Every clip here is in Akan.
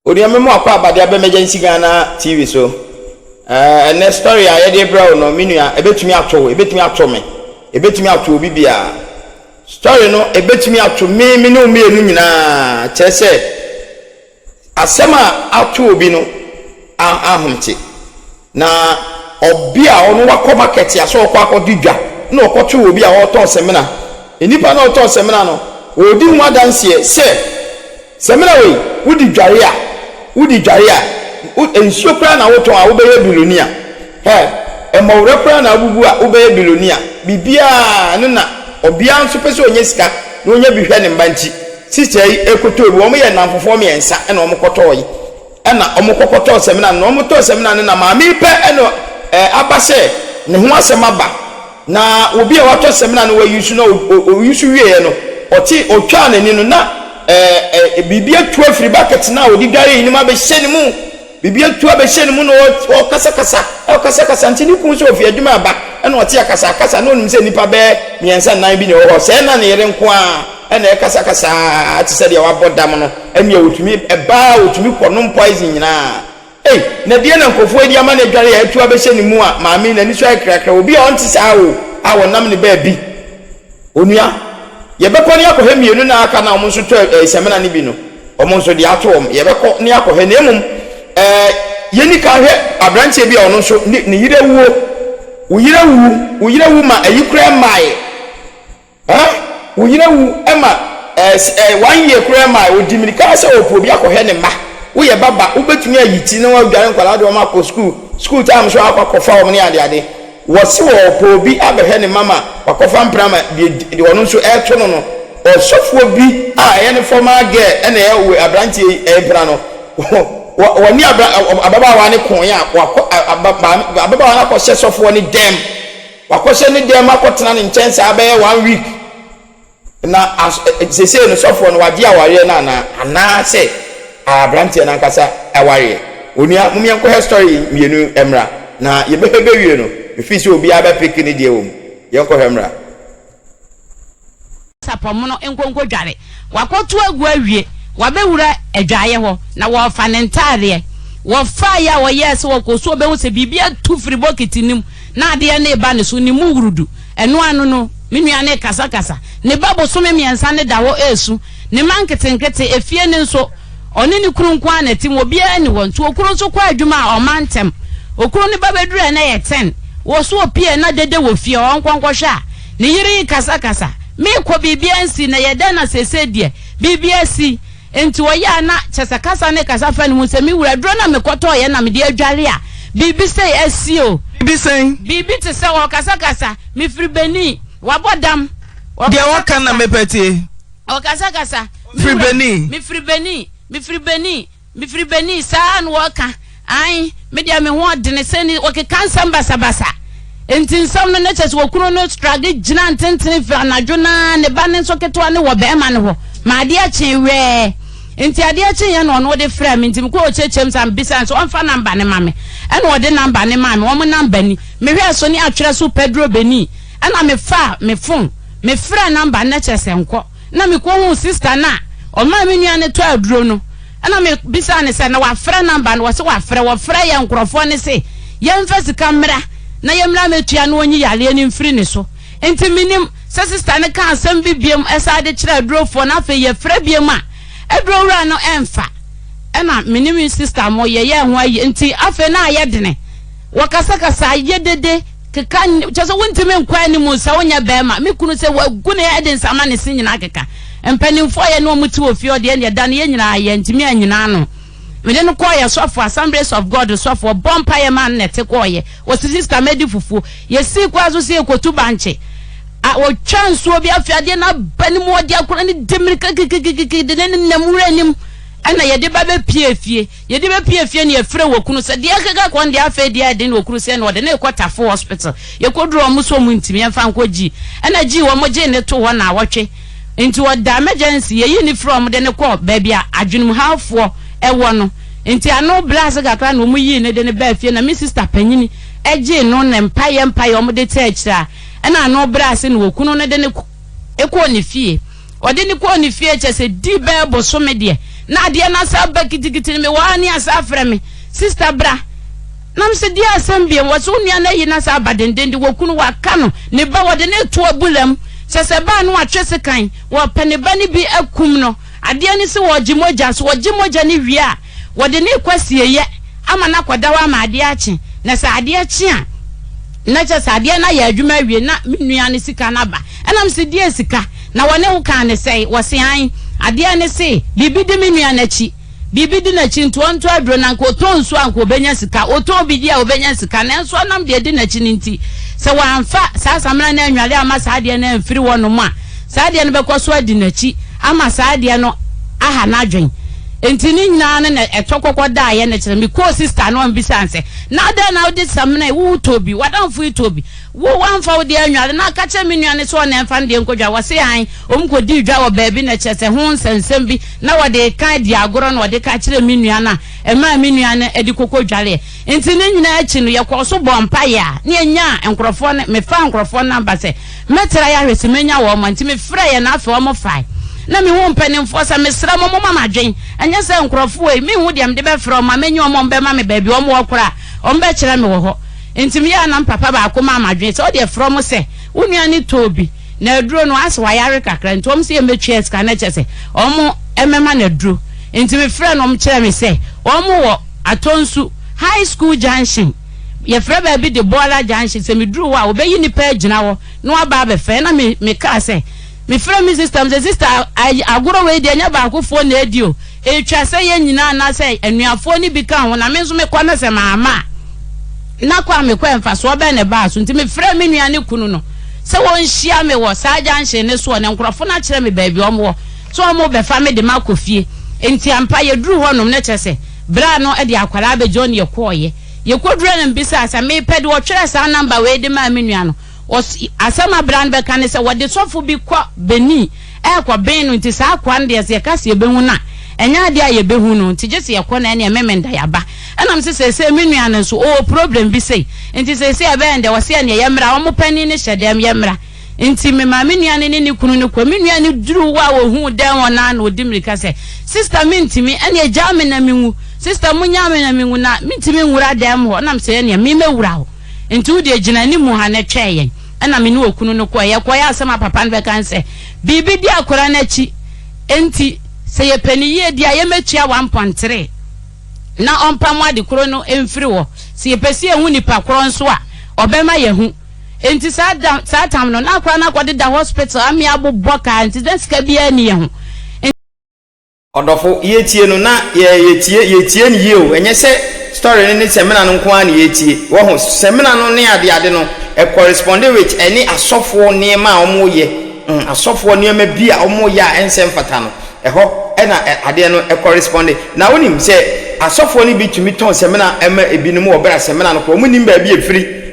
Odiamemo akwa abade emergency Ghana so. Next story I dey bro no minua ebetumi atwo me. Ebetumi atwo bibia. Story no ebetumi atwo me no me enu nyina chese asema atwo obi no ahomte. Na obi a ono wakọ market ya so okọ akodidwa na okọtwo obi a oton semina. Enipa na oton semina no odi nwa danse se semina we wudi dware a ensuo kra na woton a wo beye bilonia emawure kra na abubu a wo beye bilonia bibia ne na obia nso pese onye sika na onye bihwe ne mbanchi sister yi ekoto obi omo ye namfofo me ensa na omo kotoyi na omo kokoto semina na omo to semina ne na maami pe eno abase ne ho asema ba na obi a wato semina no we yusu na o yusu wie no oti otwa na ni no na bibia tu afiri bucket na odi dware ni ma be hyeni mu bibia tu be hyeni mu no o kasa ntini kun so ofi adwuma ba na oti akasa na onum se nipa be miensa nan bi ne ho se na ne yere nko a na kasa ati se de wabodam no ene otumi eba otumi konom poison nyina na die na nkofo edi ama na dware ya tu be hyeni mu a maami na ni so akrakra obi a onti sa wo a wonam ne ba bi onua yebekọ ni akọhe mienu na aka na omo nso to semina ni bi no omo nso de ato om yebekọ ni akọhe na emum yeni ka hwe abranche bi a ono nso ni yirewuo uyirewu ma ayikura mai uyirewu ema 1 year kura mai odimirika se opo bi akọhe ne ma wo ye baba wo betumi ayiti na wa dware nkwala de o ma ko school time so akọfa om ni ade wasi wo opo bi abehwe ne mama wakofa mprama de wono nso eto no osofo bi a ye ne formal girl ene ye we abranti ebra no woni ababa wa ne kon ya ababa wa na ko hye sofo ne dem wakose ne dem akotena ne nchense abaye 1 week na sese no sofo no wade aware na se abranti na nkasa aware onua mumye nko history mienu emra na yebehebe wie no ifisi obi aba pekini die wom yenko hemra sapomono enkonko dware wakoto agu awie wabewura adwaye ho na wo fa ne ntare wo fa ya wo yes wo ko so be wo se bibia tu free bucket nim na ade na eba ne so ni mu wurudu eno anu no menua ne kasa ne babo so memiensa ne dawo esu ne manketenkete efie ne nso oni ni kurunko anatim obi ani wonto okuru so kwa adwuma o mantem okuru ne babedura na ye 10 wo so opie na dede wo fie onkonkwohwa ne yiri kasa me ko bibiansi na yeda na sese die bibiasi enti wo ya na kasa ne kasa fa ne mu se mi wura dro na me koto ye na me de adware a bibi sei asio bibi te se wo kasa mi firi Benin wabodam de waka na mepeti o kasa firi Benin mi firi Benin sa an waka ai media me ho de ne seni o ke kansa basabasa enti nsam no neches wo kunu no struggle gina ntenten fi anadwo na ne ba ne so keto ne wo be ma ne ho ma ade a chen we enti ade a chen ye no no de fra me enti ko o chechem sam bisan so on fa number ne ma me ene wo de number ne ma me wo mo number ni me hwe so ni atwere so Pedro Benin ena me fa me phone me fra number neches enko na me ko hu sister na o ma me nua ne to aduro no ena me bisan ne se na wa fra number no wo se wa fra ye nkrofo ne se ye mfa sika mra na yemra metua no onyi yale ni mfiri ne so enti minim se sister ne kan asem bibiem esa de kire adrofo na fe ye fra biem a adrowura no emfa ena minim sister mo ye ho ayi enti afe na aye dene wakasa ye dede keka cheso wontime nkwa ni mu sa wonya bema mikunu se wagu ne ade nsama ne sinyina keka empanimfo ye no muti ofie ode ne da ne ye nyina aye ntimi anyina no me no call ya sofo Assemblies of God sofo bompa ye man net call ye wo sister medi fufu ye si kwa so si ekotu banche a wo chance obi afiade na bani mo odi akora ni demirika de ne namura nim ana ye de ba be piefie ye de be piefie ne ye frɛ wo kunu se de akaka kon de afa de ade ne wo kunu se ne ode ne ekota for hospital ye koduro mo so mu ntimi ye fa nkoji ana ji wo mo je ne to ho na awotwe nti wo da emergency ye yi ni from de ne call baby a adwunum halfo ewo no enti ano blast gakra no mu yi ne de ne ba fie na mi sister panyini eje no ne mpaye omo de techra na ano blast ne wokunu ne de ne ekọ ne fie ode ne ko ne fie chese di ba bo so me de na de na sa ba kitikiti me wa ni asa frɛ me sister bra nam se dia asambie wo so nua na yi na sa badendende wo kunu wa ka no ne ba wo de ne to abulam se ba no atwe sekan wo pene ba ne bi akum no ade ani se wo gimoja so wo gimoja ne wi a wo de ne kwasie ye ama na kodawa ma ade achi na sa ade achi a na che sa ade na ya adwuma wie na nua ne sika na ba enam se die sika na wo ne wo kan ne sei wo se an ade ne se bibi de nua na chi bibi di na chi nto adro na ko to nso anko obenya sika o to bi dia obenya sika na nso nam de na chi nti se wanfa sa samra na anwale ama sa ade na mfiri wono mu a sa ade no bekoso adi na chi ama sa ade no aha na adwen enti ni nyina na etokokọ da ye na kire mi ko sister no ambisanse na da na odi samna wu tobi wadanfo tobi wo wanfa odi anwale na ka che mi nuane so na emfa de nkodwa wase han omkodi dwa wo baabi na chese ho nsensem bi na wode kan di agoro na wode ka kire mi nuana ema mi nuane edi kokodwale enti ni nyina achi no ye ko so bompa ya na enya enkrofo ne me fa enkrofo number se metera ya hwese menya wo mo nti me frɛ ye na afa wo mo fa na me ho mpanimfo sa mesra mo mama adwen anya se nkrofo e me hu de am de be frɛ ma menyo mo mbe ma me baabi o mo okora o mbe kire me wo ho ntimi ya na papa ba ko mama adwen se o de frɛ mo se unua ni tobi na aduro no ase wayare kakra ntom se emetwe eska na chese o mo emema na aduro ntimi frɛ no mo kire me se o mo wo atonsu high school junction ye frɛ baabi de bola junction se me duro wa obeyi ni pa agina wo no aba be fɛ na me ka se me frɛ me system the sister agoro we de anya ba akofo na edio etwa se ye nyina na se anuafo ni bi ka ho na me nso me kwa na se maama na kwa me kwa mfa so be ne ba so nti me frɛ me nuane kunu no se won hia me wo sa junction ne so ne nkrofo na kyerɛ me baabi omo so omo be fa me de makofie enti ampa ye duru honom ne kyese bra no e de akwara abejo ne ye koye ye kodura ne mbisa asa me pede wo twere sa number we de ma me nuano asama brand be kan se wode sofo bi kwa Benin kwa Benin nti sa kwa nde se kase ye behu na enya de aye behu no nti gese ye kwa na ne memenda yaba enam se menua no so o problem bi sei nti se be nde wo se ne ye mra wo mo pani ne hyedem ye mra nti me ma menua ne ni kunu ne kwa menua ne duru wa wo hu dan wona na odimrika se sister mintimi ene ye jame na minwu sister munya me na minwu na mintimi nwura dem ho nam se ne me mewura ho nti wo de gina ni mu ha na tweye na me ni okunu no kwa ye asema papa nbe kan se bibi di akora na chi enti se ye paniye di aye metua 1.3 na ompamwa de koro no emfiri wo se ye pesi ehu nipa koro nso a obema ye hu enti sa tam no na akora na kwade da hospital ami abobọ ka enti den sika bia ni ye hu odofo yetie no na yetie ni ye o enye se story ni seminar no nko an yetie wo ho seminar no ne ade no e correspond with any asofo niema omoye asofo niema bi a omoye a ensem fata no e ho e na ade no e correspond na wonim se asofo ni bi tumi ton seminar ema ebinim obera seminar no ko omunim ba bi efiri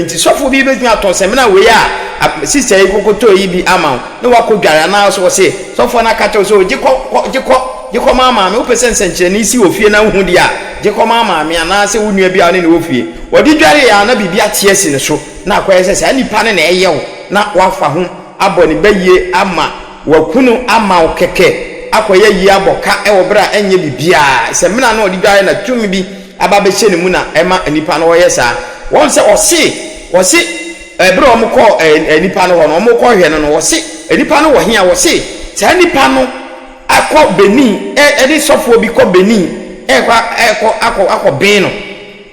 nti sofo bi betumi aton seminar we a sister yi kokoto yi bi ama no wakodware na so se sofo na kato so jiko mama me opesen senche ni si ofie na hu dia jiko mama me ana se wunua bia ne ofie wodi dware ya na bibia tiesi ne so na akoye se nipa ne na eyewo na wafa ho abɔ ne bayie ama wakunu ama okeke akoye yi aboka e wo bra enye bibia se mena na odi dware na tumi bi aba be hye ne mu na ema nipa no woye sa won se osi bro omko nipa no no omko hwe no no wosi nipa no wo hia wosi se nipa no akọ Benin edi sofo bi kọ Benin akọ Benin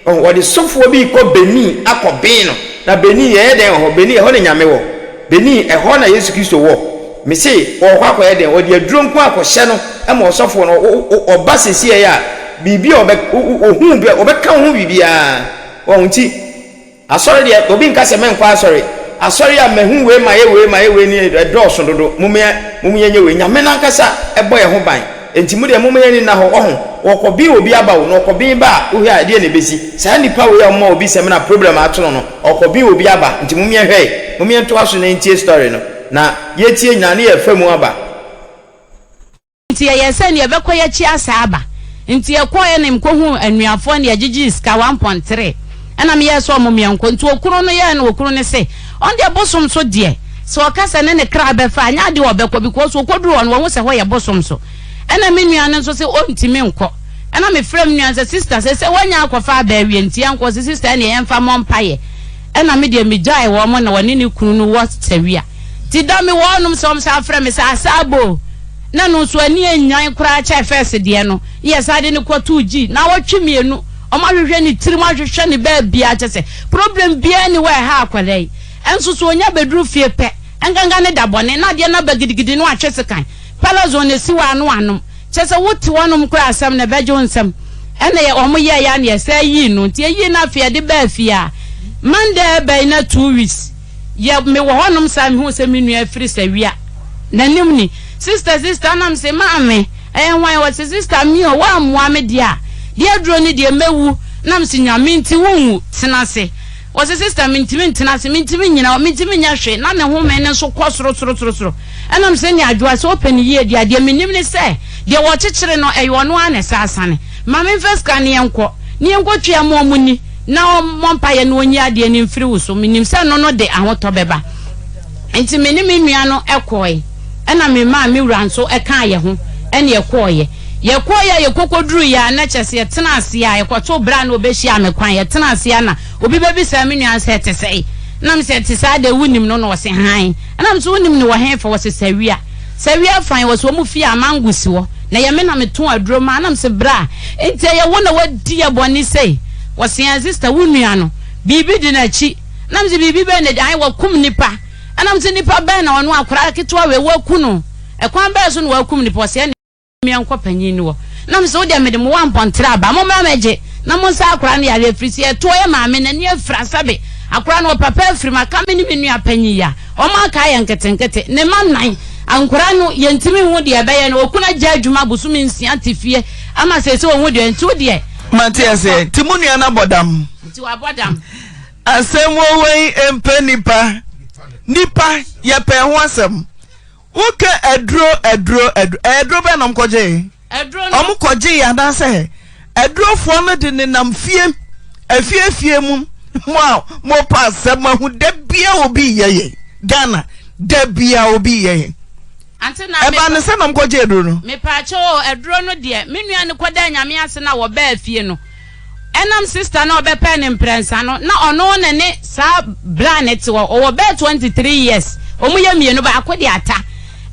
no wodi sofo bi kọ Benin akọ Benin na Benin ye den ho Benin ho ne nyame wo Benin ho na Yesu Kristo wo me se wo akọ ye den wodi aduro nko akọ hye no e mo sofo no oba sesie ya bibi ohu bi obeka hu bibia wo nti asori de obi nka se men kwa asori a mehu we ma ye ni edoso dodo mumye nye we nyame na nkasa ebo ye ho ban enti mu de mumye ni na ho okobi obi aba wo no okobi ba ohi ade ne besi sa nipa we ya mo obi se me na problem atono no okobi obi aba enti mumye to aso na ntie story no na yetie nyane ye famu aba nti ye se ne be koye chi asa aba nti ye koye ne mkohu anuafo ne agigi ska 1.3 ana me ye so mo mianko nti okuru no ye na okuru ne se on de bosom so de so okasa ne kra be fa anya de obekọ because okoduru on wo se ho ye bosom so ena me nua no so se ontimi nkọ ena me frem nua se sister se wanya akọfa ba awie ntia nkọ se sister na yemfa mompaye ena me de me jai wo mo na woni ne kunu no what tawia ti da me wonum so msa frem me sa asabo na no so ani enyan kura cha first de no yes ade ne kwatu gi na wotwe mienu o ma hwehwe ni tiri ma hwehwe ni ba bia chese problem bia ni we ha akwalai enso so onya bedru fie pe enganga ne dabone na de na bagidigidi no atwese kan palazo ne siwa no anom chese wote wonom kura asam na beje onsam ene ye omo ye ya ne se yi no nti yi na fie de ba fie a Monday by na 2 weeks ye me wo honom sa me hu se me nua free se wia nanim ni sister nam se maame wan wa sister mi o wa moa me dia dro ni dia mewu nam se nyame nti wonwu tenase wo sister mi ntimi ntenase mi ntimi nyina mi ntimi nya hwe na ne ho me ne so kɔ soro enam se ni adwoa se open ye dia menim ne se dia wo kyekere no eyo no ane saasane maame first kan ne enko twia mo muni na mompa ye no onyi ade ni mfiri wo so menim se no de ahoto beba enti menim nua no ekoi ena me ma me wura nso eka ye ho ene ye koye ye kokoduru ya na kyese ye tena ase ya ye kwoto bra na obehia me kwan ye tena ase ya na obi bebi sa me nua se tese na me se tese ade wunim no no se han na me so wunim ne wo hen fa wo se sawia fan wo so mu fi amangusi wo na ye me na me to aduro ma na me se bra enti ye wo na wadi ye boni sei wo se ya sister wunua no bibi di na chi na me se bibi be ne dan wo kum nipa ana me se nipa be na ono akora ketwa we waku no ekwan be so no wakum nipa se ya mi anko panyin ni wo na me se wo de me de mo 1.3 aba mo ma meje na mo sa akora na ya refrisi e to ye maame na ne afra sabe akora no papa afri maka me ni me nua panyin ya o ma ka ye nketenkete ne ma nan ankora no ye ntimi hu de be ye no okuna gya adwuma busumi nsia tifie ama se wo hu de ntu de Matiase timunua na bodam nti wa bodam asem wo wei empe nipa ye pe ho asem woke edro be nom koje edro no omkoje ya da se edro fo no de nenam fie mu mo pass ma hu de bia obi ye Ghana de bia obi ye antina eba ne se nom koje edro no me pa cho edro no de me nua ne koda nyame ase na wo ba fie no enam sister na obepe ne imprensa no na ono ne sa blanet wo be 23 years omuye mienu ba akodi ata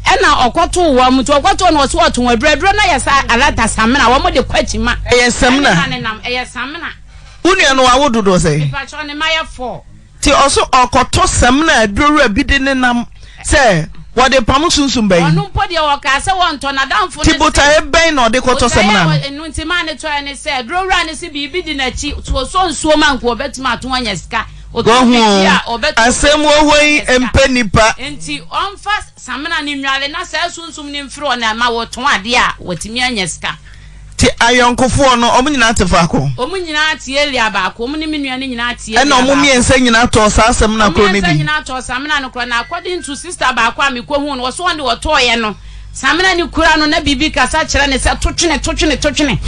ena okoto wo mutu okoto no so oto adro na yesa alata samna wo mo de kwachima samna samna unua no awododo se pa cho ne maya 4 ti oso okoto samna adro bi de ne nam se what the pamusunsun ben onu po de wo ka se won to na damfo ne tibota e ben no de koto semna enu nti ma ne to ne se adrowra ne se bibi di na chi to so nsuo man ko obetima ato anya sika asem wo hoi empe nipa enti onfa samna ne nwale na se sunsum ne mfiro na ma wo to ade a wotimi anya sika ti ayonkofo no omunyina atefako omunyina ati elia ba ko omuni menua ne nyina ati elia na omumiensa nyina to sa asem na kro ne bi nyina to samna no kro na according to sister ba kwa me ko hu no so wonde wo to ye no samna ni kura no na bibi kasa kire ne se totwene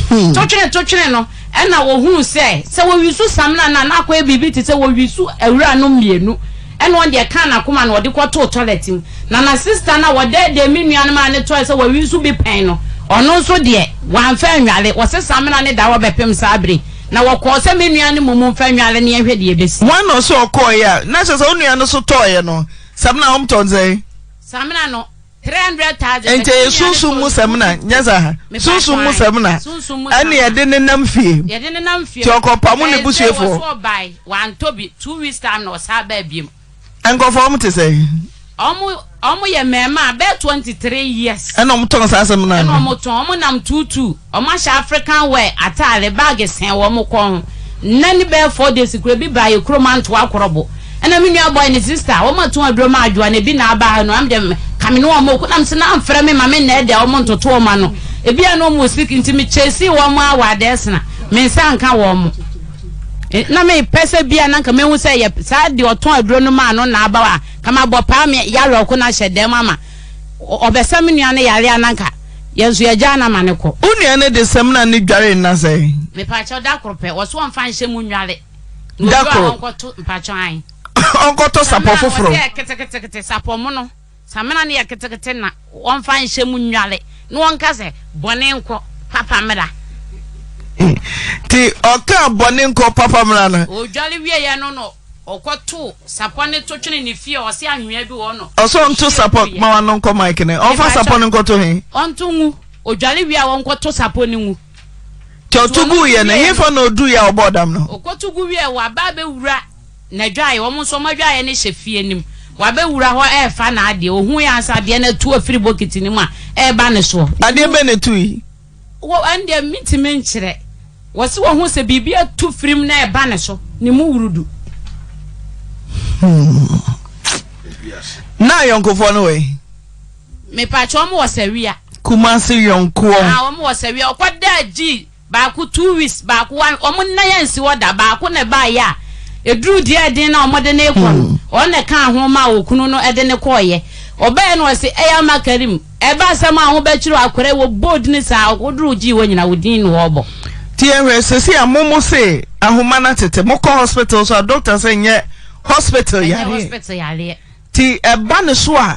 no ena wo hu se wo wisu samna na na kwa bibi ti se wo wisu awura no mienu ena won de ka na koma na wo de kwato toilet na sister na wo de menua no ma ne to se wo wisu bi pen no ono so de wan fa nwale wo se samna ne da wo bepem sabre na wo ko se menua ne mumum fa nwale ne ehwe de ebesi wan no so ko ya na se onua no so toye no samna om tonze samna no 300,000 ente sunsun mu samna nyaza ha sunsun mu samna ani yede ne nam fie ti okopa mu ne busuefo so buy wan tobi 2 weeks time no sa ba biem enkofo mu te say omu ye mema be 23 years eno muton sa samna eno muton omu nam tutu omu asha African wear atale bag sen wo mu kon nani be 4 days kura bi ba ye kromanto akorobo ena me nua boy ne sister wo maton adro ma adwo na bi na aba no am dem kame no mo kunam se na amfra me ma me na ede wo montoto wo ma no ebi ano mo speak intimi chesi wo mo awadesna me nsa nka wo mo na me pese bia na nka me hu se ye sa de oton adro no ma no na aba wa kama bopa me yaro ko na hyede mama obesa me nua ne yare ananka yenso ye jana ma ne ko unua ne de semna ne dware na se me pa cho da krope wo so mfa nhye mu nwale da kro onko mpa cho an onko to sapo foforo kete sapo mo no samena ne ya kete na won fa nhye mu nwale no one ka se bone nko papa mra ti oka bone nko papa mra na o dwale wie ye no okoto sapone to twene ne fie o se anwea bi wo no oso nto support ma wa no nko mic ne ofa sapone nko to he onto ngu o dwale wie a won koto sapone ngu ti otugu ye na he fa na odu ya obodam no okotugu wie wa ba be wura na dwae wo so ma dwae ne hye fie nim wa be wura ho e fa na ade ohun ya asa de na tu afiri bokiti nim a e ba ne so ade be ne tu yi wo ande mitime nkyere wo se wo hu se bibia tu firim na e ba ne so ni mu wurudu na yonkofo no we me pa cho mo wasawia kumasi yonko ah mo wasawia okwada ji ba ku 2 weeks ba ku one omo na yansi woda ba ku ne ba ya edru dia den na omode na ekwo on ne kan ho ma okunu no ede ne koye oba no se eya makarim e ba sama ho ba kiro akore wo board ni sa odru ji wo nyina wodin no obo tie sesi amomo se ahoma na tete mo ko hospital so doctor say nye hospital yare ti e ba ne so a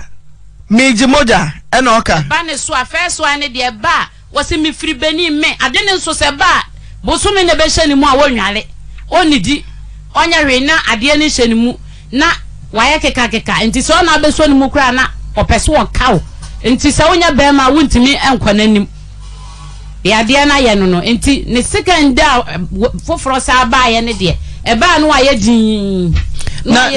meji moja e na oka ba ne so a first one ne de ba wo se mi firi Benin me ade ne so se ba bosumi ne be hyani mu a wonware onidi onya we na ade ne hyani mu na waye keka enti so na be so ne mu kra na opeso won kawo enti se wonya be ma wontimi enkwana nim ya ade na ye no enti ne second da foforo sa ba ye ne de e ba no aye din na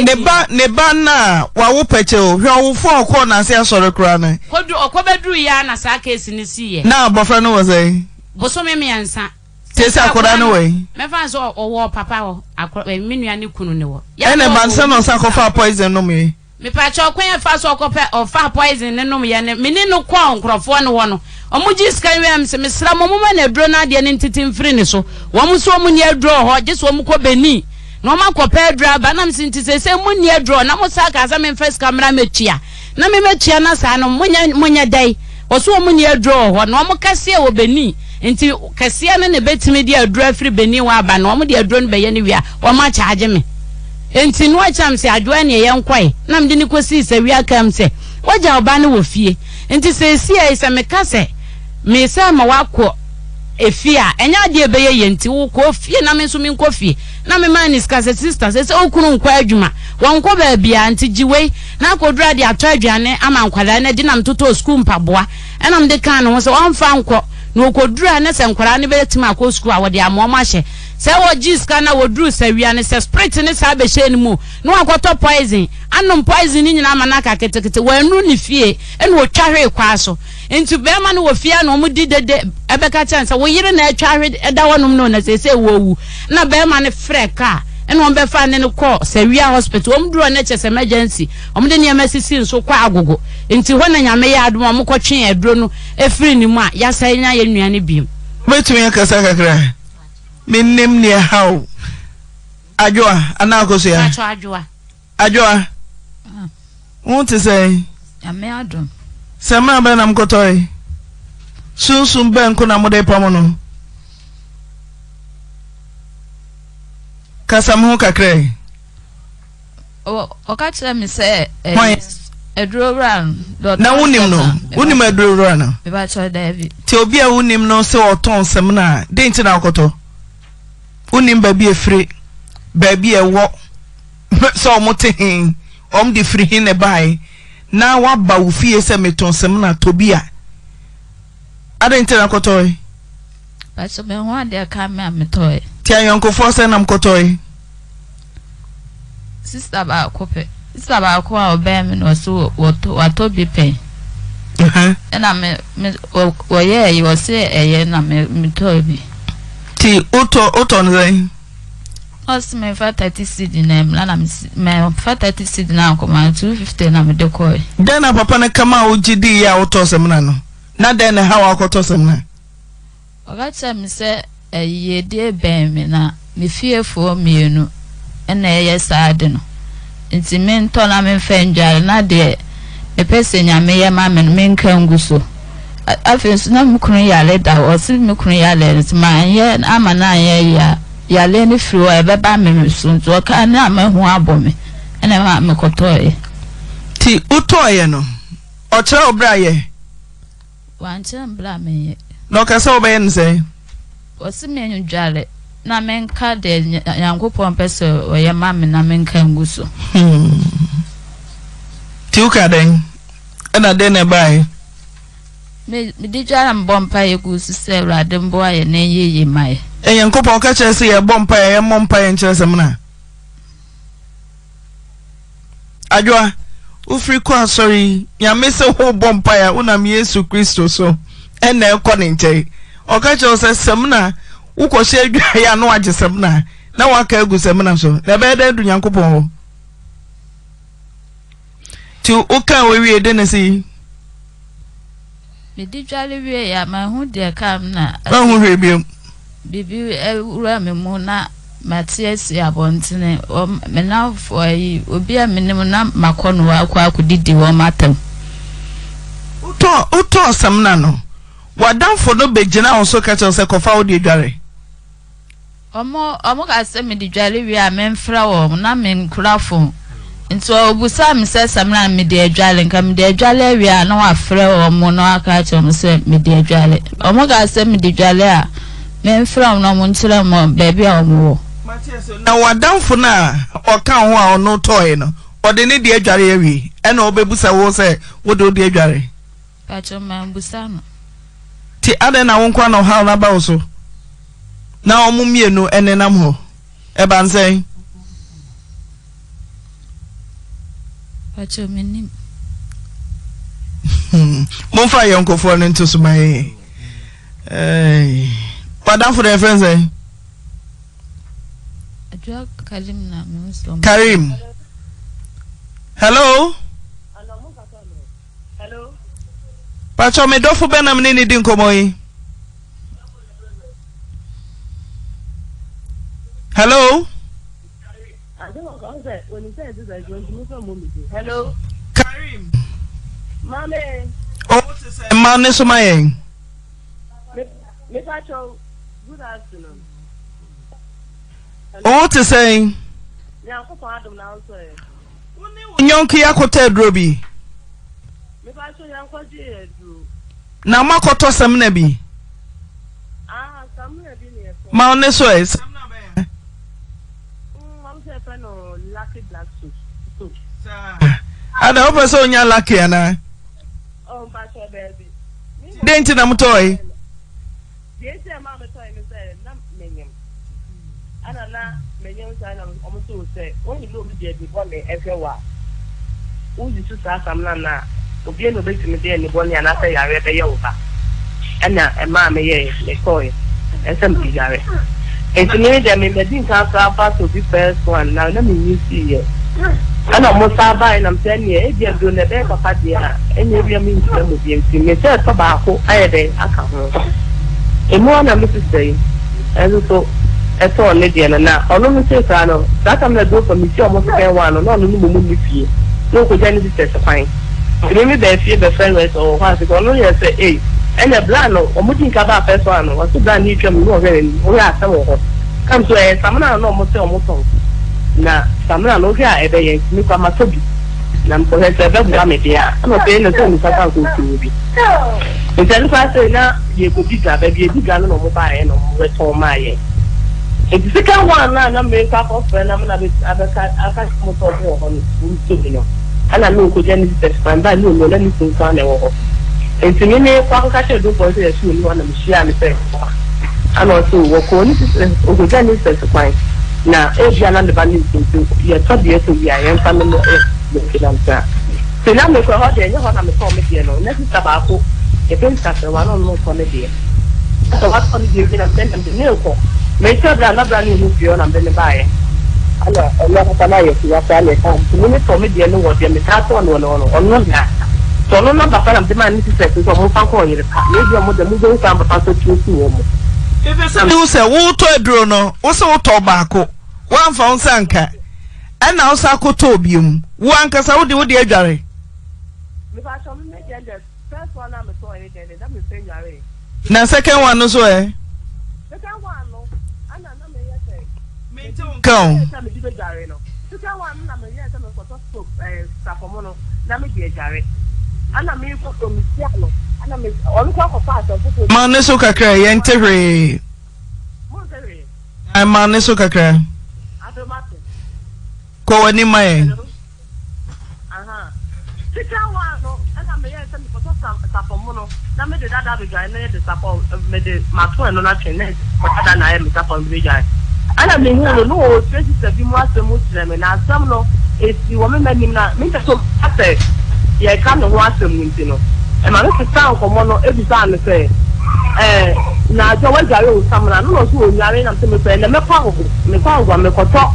ne ba na wa wo peche o hwe wo fo okọ na se asore kra na kodu okobedru ya na sa case ni si ye na abofra no was eh bosome me yansa tese akoda no we me fa so owo papa wo menua ne kunu ne wo ene banse no sa kofa poison no me pa cho kwen fa so okopa ofa poison ne no me ne meni no kwa nkrofo ne wo no omuji skan wem se mesra momma na dro na de ne ntiti mfiri ne so wo mu so mu ne adro ho je so mu ko Benin no ma ko pedra ba na msinti se mu ne adro na mo sa ka sa me first camera metua na me metua na sa no munya dai wo so mu ne adro ho no mo kase wo Benin nti kase ne betimi de adro afiri Benin wa ba no mo de adro no be ye ne wi a wo ma charge me enti no acham se adwo ne ye nkwae na mde ni kosi se wi akam se waja oba ne wo fie enti se si e se me kase me se ma wako efia enya de be ye enti wo ko fie na me so me nko fie na me man is kase sister se okunu nkwa adwuma wonko ba bia enti jiwe na kodura de atwa adwane ama nkwala na di na mtoto school mpaboa ena mde kan no se wonfa nko no kodura na se nkwala ne be tima akọ school a wo de amoma hye se wo jiska na wo dru sawia ne se spirit ne sa be hye ne mu no akoto poison anom poison ni nyina ma na ka ketekete wanu ne fie ene wo twahwe kwa so enti be ma no wo fie na omu di dede ebeka chance wo yire na twahwe eda wonum no na se wo wu na be ma ne freka ene on be fa ne ko sawia hospital om dru na chese emergency om de ne emergency nso kwa agogo enti ho na nyame ya adom om ko twen adro no efiri ni mu a ya sai nya ye nuane biem betumi akasa kakra minnem ne how ajoa ana akoso ya ajoa won te say ame adom sema be na mkotoi sunsun be nko na mode pamono kasa mu kakra o ka tell me say edro ran na wonim edro ran na be ba cho David ti obi a wonim no se oton sem na de nti na akoto wonim ba bi efre ba bi ewo so omotehin de free hin e bai na wa ba wo fie se meton sem na tobia ade nti na akoto ba so me ho ade ka me ametoy ti ayonkofo se na mkotoy sister ba ko a obe me no so wato bi pen na me wo ye yo se eye na me toy bi ti oto nzai os me fa 30 cedi na me fa 30 cedi na ko ma 250 na me de ko den na papa na kama ojidi ya oto semna no na den na hawa akoto semna oga cha me se eye de ben me na me fiefo mienu na eye saade no nti men to na men fa njare na de me pese nyame ye ma men men kan guso afenso na mukunu ya leda o si mukunu ya le nti ma ye ama na ye ya le ni firo e be ba me so nto ka na ma hu abome ena ma me kotoye ti utoye no o kire obra ye wanche bla me no ka so be nse osi me nwudware na menka de yankopon pese oye mame na menka nguso tiuka den na den e bai me dijara mbompa yegusu se rade mbo aye na yeye mai yankopon ka chese ye bompa ye mompa ye nchesem na adwa ufri kwa sorry ya mese ho bompa ya unam Yesu Kristo so ene ekọ ne nche o ka chese sem na ukose adwa ya no agesem na waka agusem na so na be da du yankopon ho ti uka we de na si me dijare wie ya ma hu de kam na hu hwebiem bibi ewura me mu na Matiasi abontene me na fo yi obi a menim na makono akwa akudidi wo matam uto samna no wadamfo no begina on so ka se kofa odi dware omo ka se me di dware wi a memfra wo na me nkurafo nto obusa me se samna me di dware nka me di dware wi a na wa frɛ wo mo no aka che mo se me di dware omo ka se me di dware a memfra wo no mo nkyere mo baby a wo na wadamfo na oka ho a ono toy no ode ne di adware awi ena obebusa wo se wo de odi adware pacho mambusa no ti ade na wonkwa no ha na ba wo so na omumienu enenam ho e ban sei pacho menim monfa yonkofo no nto so mai wadamfo de friends Karim na Muslim. Karim. Hello. Hello. Pacho me dofu benam nini din komoyi. Hello. Hello. Karim. Mame. Oh, what is it? Mane sumaye. Me Pacho. Good afternoon. Oh, what is saying? Yeah, I'm going to now say. Nyonki yakote drobi. Me Pacho yanko je dro. Na makoto semne bi. Ah, semne bi ne. Ma one so es. I'm say friend no lucky black suit. Ada opa so nya lucky ana. Oh, Pacho baby. Denti na mutoi. Denti ma me toy me say na menyem. Ana na menyem say na omo so say only no be dey born e ehwe wa. Uzi su sa samna na obi no betimi dey ni born ya na say yare be ye wo ba. Ana e ma me ye le toy. Esem bi yare. Enti ni dey me medin ka fa to be first one na me ni see ye. Ana mo sa ba na mse ni e dey do ne be papa dia. Enye bi am nti mo bi enti me say to ba ko aye dey aka ho. Emu na me say ezo eto ne die na ono mi se ka no that am na do for me see omo se one no no mu ni fie no ko jani this fine ni mi be fie be friend with or what because no you say eh enya bla no omo din ka ba first one no so bla ni twam no hwe ni o ya asa wo ho kam so samana no omo se omo ton na samana no hwe a ebe ye ni kwa matobi na mpo he se be bla me dia no pe no so ni ka ka ko tu bi nten fa se na ye ko diga be bi diga no mo ba ye no mo to ma ye. The second one na me ka ko friend na na be aka mo to ho ho ni so bi no ana me ko jani this friend ba ni no na ni so kan e wo ho enti me kwa ka che do ko se su ni wana me share me se ana so wo ko ni o ko jani this friend na e bia na le ba ni so ye to bi e so bia ye fa me no e ke dan ta se na me ko ho de nya ho na me ko me die no na si ba ko e pen ta se wa no ko me die so what on the day na ten ne ko me sure that na brand new fio na bele bae ala ala ka na ye ya fa le kan ni to me die no wo de me ta to no na so no na ba fa na de man ni se so mo fa ko yire pa me bi mo de mo go ka ba so tu wo mo ife se ni se wo to aduro no wo se wo to ba ko wan fa on sanka ena wo sa ko to bium wo anka sa wo de adware me fa so me de the first one na me to e de that me say yare na second one no so second one no ana na me ye say me te on me di be jare no second one na me ye say me ko to stop staff mo no na me di jare ana me ko to mi sia no ana me onu kwa pass afutuo ma ne so kakra ye ntehwe mo tere ai ma ne so kakra adomate ko wani mai aha sika wa no ana me ye se me foto sapo mo no na me de dada be guy na ye de sapo me de mato no na twene ko dada na ye me sapo be guy ana me hu no o tracy se bi mo asem tire me na asem no esi wo me manim na me so ate ye ka no ho asem nti no e ma no sika nkomo no e bi sa ne se na jo wa jare o samna no so o nyare na se me pe na me kwa go me koto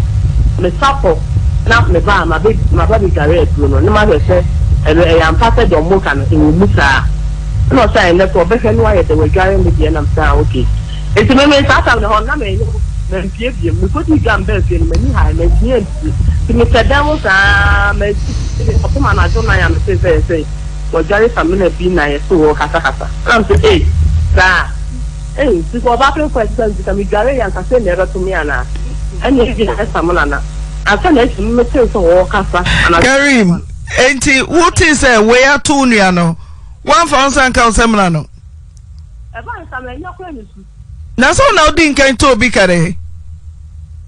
me sapo na me ba ma ba bi jare e no ne ma se e ya mpase do mo kan e wo musa no say na to be he no aye de we jare me die na msa okay enti me sa ta no na me na pie pie me ko di gambe fe me ni ha me tie ti me tadamo sa me ko ma na jo na ya me se wo jare famina bi na ye so wo kasa am say sa ti ko ba pe question ti mi jare ya ka se ne ra to mi ana ani ji na sa mo na asa na ti me te so wo kasa Karim enti what is we are to nua no one for san ka semna no e ba sa me nya kwa ni su na so na odi nkan to obi kare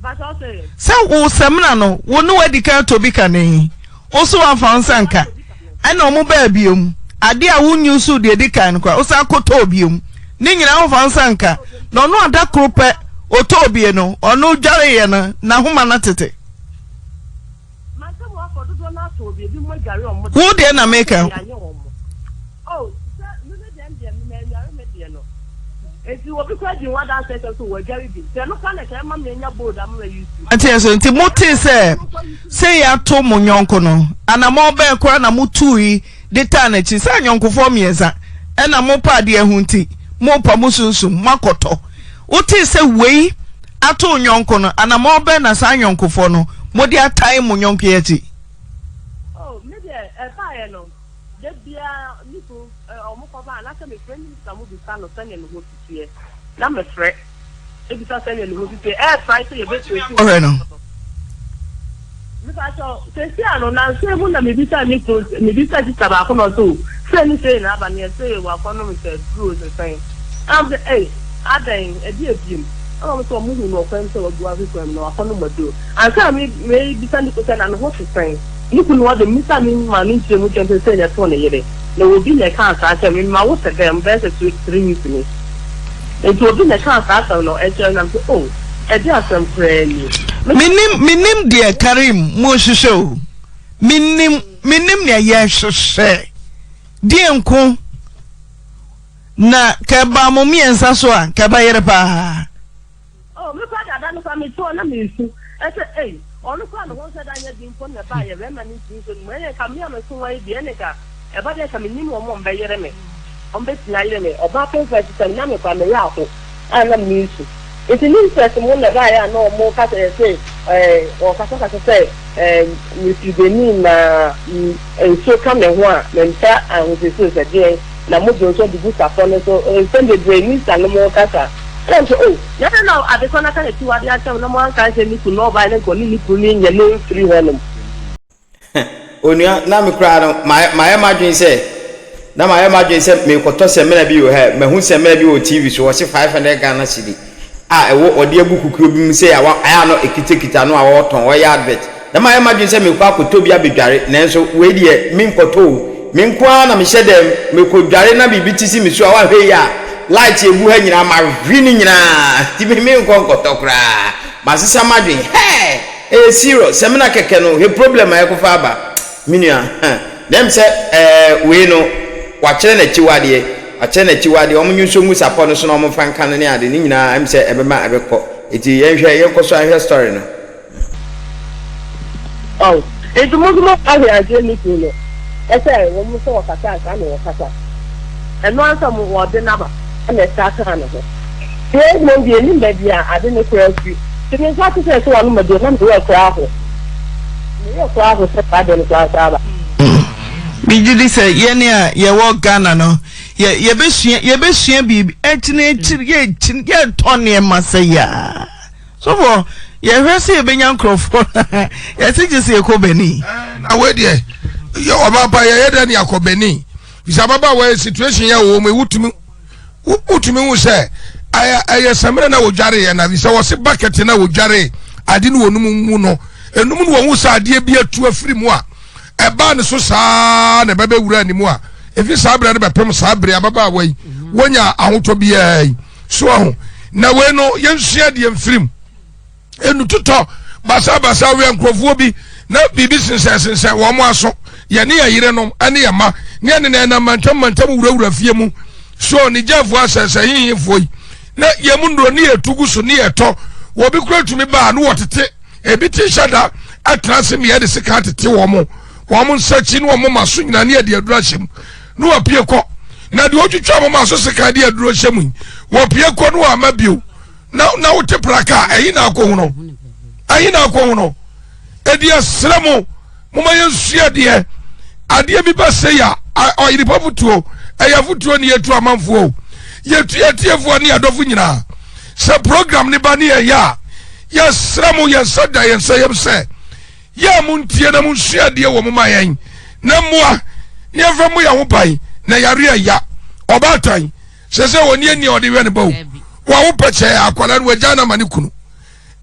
ba so say sa wo semna no wo no wadi kan to obi kane o so one for san ka ana omo ba biom ade a wonyu su de di kan kwa o sa ko to biom ni nyina wo for san ka no no ada krope o to obie no ono dware ye no na homa na tete who dey na make am oh no dem me nyare me dey no esi wo bi kwa di one dance so wo jare bi se no kan na ma me nya board am we use ati so nti mote se ya to mo nyonko no ana mo be kwa na mo tui de ta na chi sa nyonkofo mieza e na mo pa de ehu nti mo pa mo sunsum makoto uti se wei ato nyonko no ana mo be na sa nyonkofo no mo de atai mo nyonko ye ti no de bia nipo omo ko ba na se me friend ni samu bi sa no sanya no ho tie na me fre e bi sa sanya no ho tie try to ye be to okay no mi fa so se si ano na se mu na me bi sa nipo me bi sa ti taba ko no so se ni se na ba ni se wa ko no me se grow the thing am the adan e di ebiem am so mu no ko em se wa du afi ko em no wa ko no modo an ka me bi sa ni ko se na no ho tie you could want the Mr. Manning to move to say that one year. There will be a chance I tell me my water them better to 3 weeks. It will be a chance I don't know. And oh, I just am praying. Minim dear Karim Mosho. Minim ya yes, dear uncle. Na kaba momi and Saswa, Kabayerepa. Oh, look at that. I don't know if I'm I said, hey. Onu kwa no won se da nya din fon na ba ye rema ni tin so mo ye ka mi am so wa bi ene ka e ba de ka mi ni mo mo mbe yere me on be tina yere me o ba pe fa ti na me kwa me ya ko ana mi su it means that mo na ba ya no mo ka se o ka se mi ti Benin na so ka me ho a me nta an se so se de na mo do so di busa fon so send the Benin sa no mo ka sa oh, never know. I just want to tell you no one can say me to know by the calling me in your free home. Onia na me kra my imagine say na my imagine say me ko to se me na bi o he me hu se me bi o TV so wo se 500 Ghana cedi e wo ode abukukuo bi mu say aya no ekitekita no a wo ton wo ya advert na my imagine say me ko akoto bi abedware nanso we die me nkoto me nko na me hyedem me ko dware na bibiti si me so a wa hwe ya light ebu ha nyina ma vini nyina ti me nkonkoto kra basisa madwen serious semina keke no he problem aye ko fa ba minua dem se we no wa kire na chiwade omunyu so ngu support no so no mo fan kan ne ade ni nyina em se ebema abekọ eti yen ko so ahwe story no oh eti mo ahwe ade ni ko no ese wo mo so wakata aka na wakata eno ansa mo wo de naba na staka na ho e mo bi ni ba bia ade ne ko afi tini sa ti se so anu ma do na do ko aho ni yo ko aho se pa de ni ko aba Bijudi say yene a ye wo Ghana no ye be sua bibi etine ye tone ma say ya so for ye hwese ye benya nkrofo ye ti se ko Benin na we de ye obaba ye de ne akọ Benin bisa baba we situation ya wo me wutumi hu se aya samre na wodware ya na bisa wo se bucket na wodware ade no wonum mu no enum no wo sa ade bi atu afiri mu a eba ne so saa na baba wura ni mu a efi sabre na bepem sabre baba we wonya ahoto bi ai so ho na we no yensua de mfirim enu tuto basa we nkrofo bi na bibi sense wo mo aso ye ne yire no ane ye ma ne ne na mantam wurawura fie mu so ni jafo asese yin foi na ye mu ndro ne etugu so ne eto wo bi kura tumi ba no wotete ebi ti shada atrase me ye de sika tete wo mo nsachi no mo maso nyina ne de adura hyem no apie ko na de otwitwa mo maso sika de adura hyem wo pie ko no amabio na wote praka ayi na akọ huno edi asramo mo ma yensua de ade bi ba se ya oyerepaafutuo ayafutuo ne yetu amanfo yetu ne adofo nyina se program ne ba ne ya yasramo yesada yensayem se ya muntie na munsua de wo mo mayen na moa ne famu ya ho pai na yare ya obatan se woni ani ode we ne bawo wa wo peche akwala no wajana mani kunu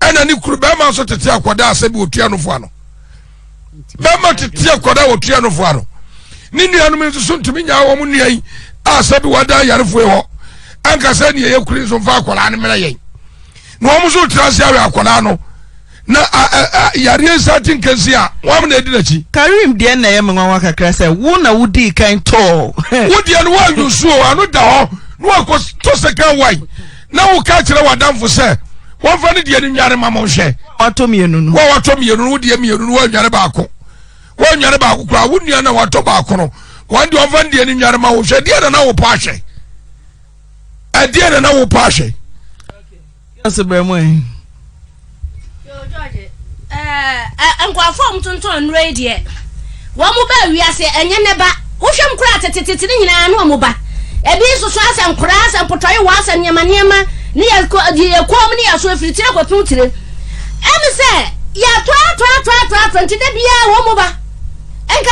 ena ni kuru be ma so tete akwada asabi otua no fo ano be ma tete akwada otua no fo ano ni nua no me so ntumi nya wo mo nua yi asabi wada yare fo ho anka se ne ye kuru so fa akwala ne mere yen no wo mo so trase awe akwala no na yare satin kansi a wo mo na edi na chi Karim de na ye menwa kakra se wo na wudi kan to wo de no wa yusu anu da ho no akọ to second why na wo ka kire wadamfo se won fa ne de ni nware ma mo hwe watomienu no watomienu wo de mienu no wo nware baako kura wo nua na wato baako no wan de won fa de ni nware ma wo hwe de na wo pa hwe de na wo pa hwe asebremu George ankwafo mtonton radio wo mo ba wiase enye ne ba wo hwem kura tetetete ni nyina no mo ba ebi soso asa nkura asa mpotoyi wa asa nyama ne ye kom ne ya so afritire kwapun tire emi se ya to ntide bia wo mo ba enka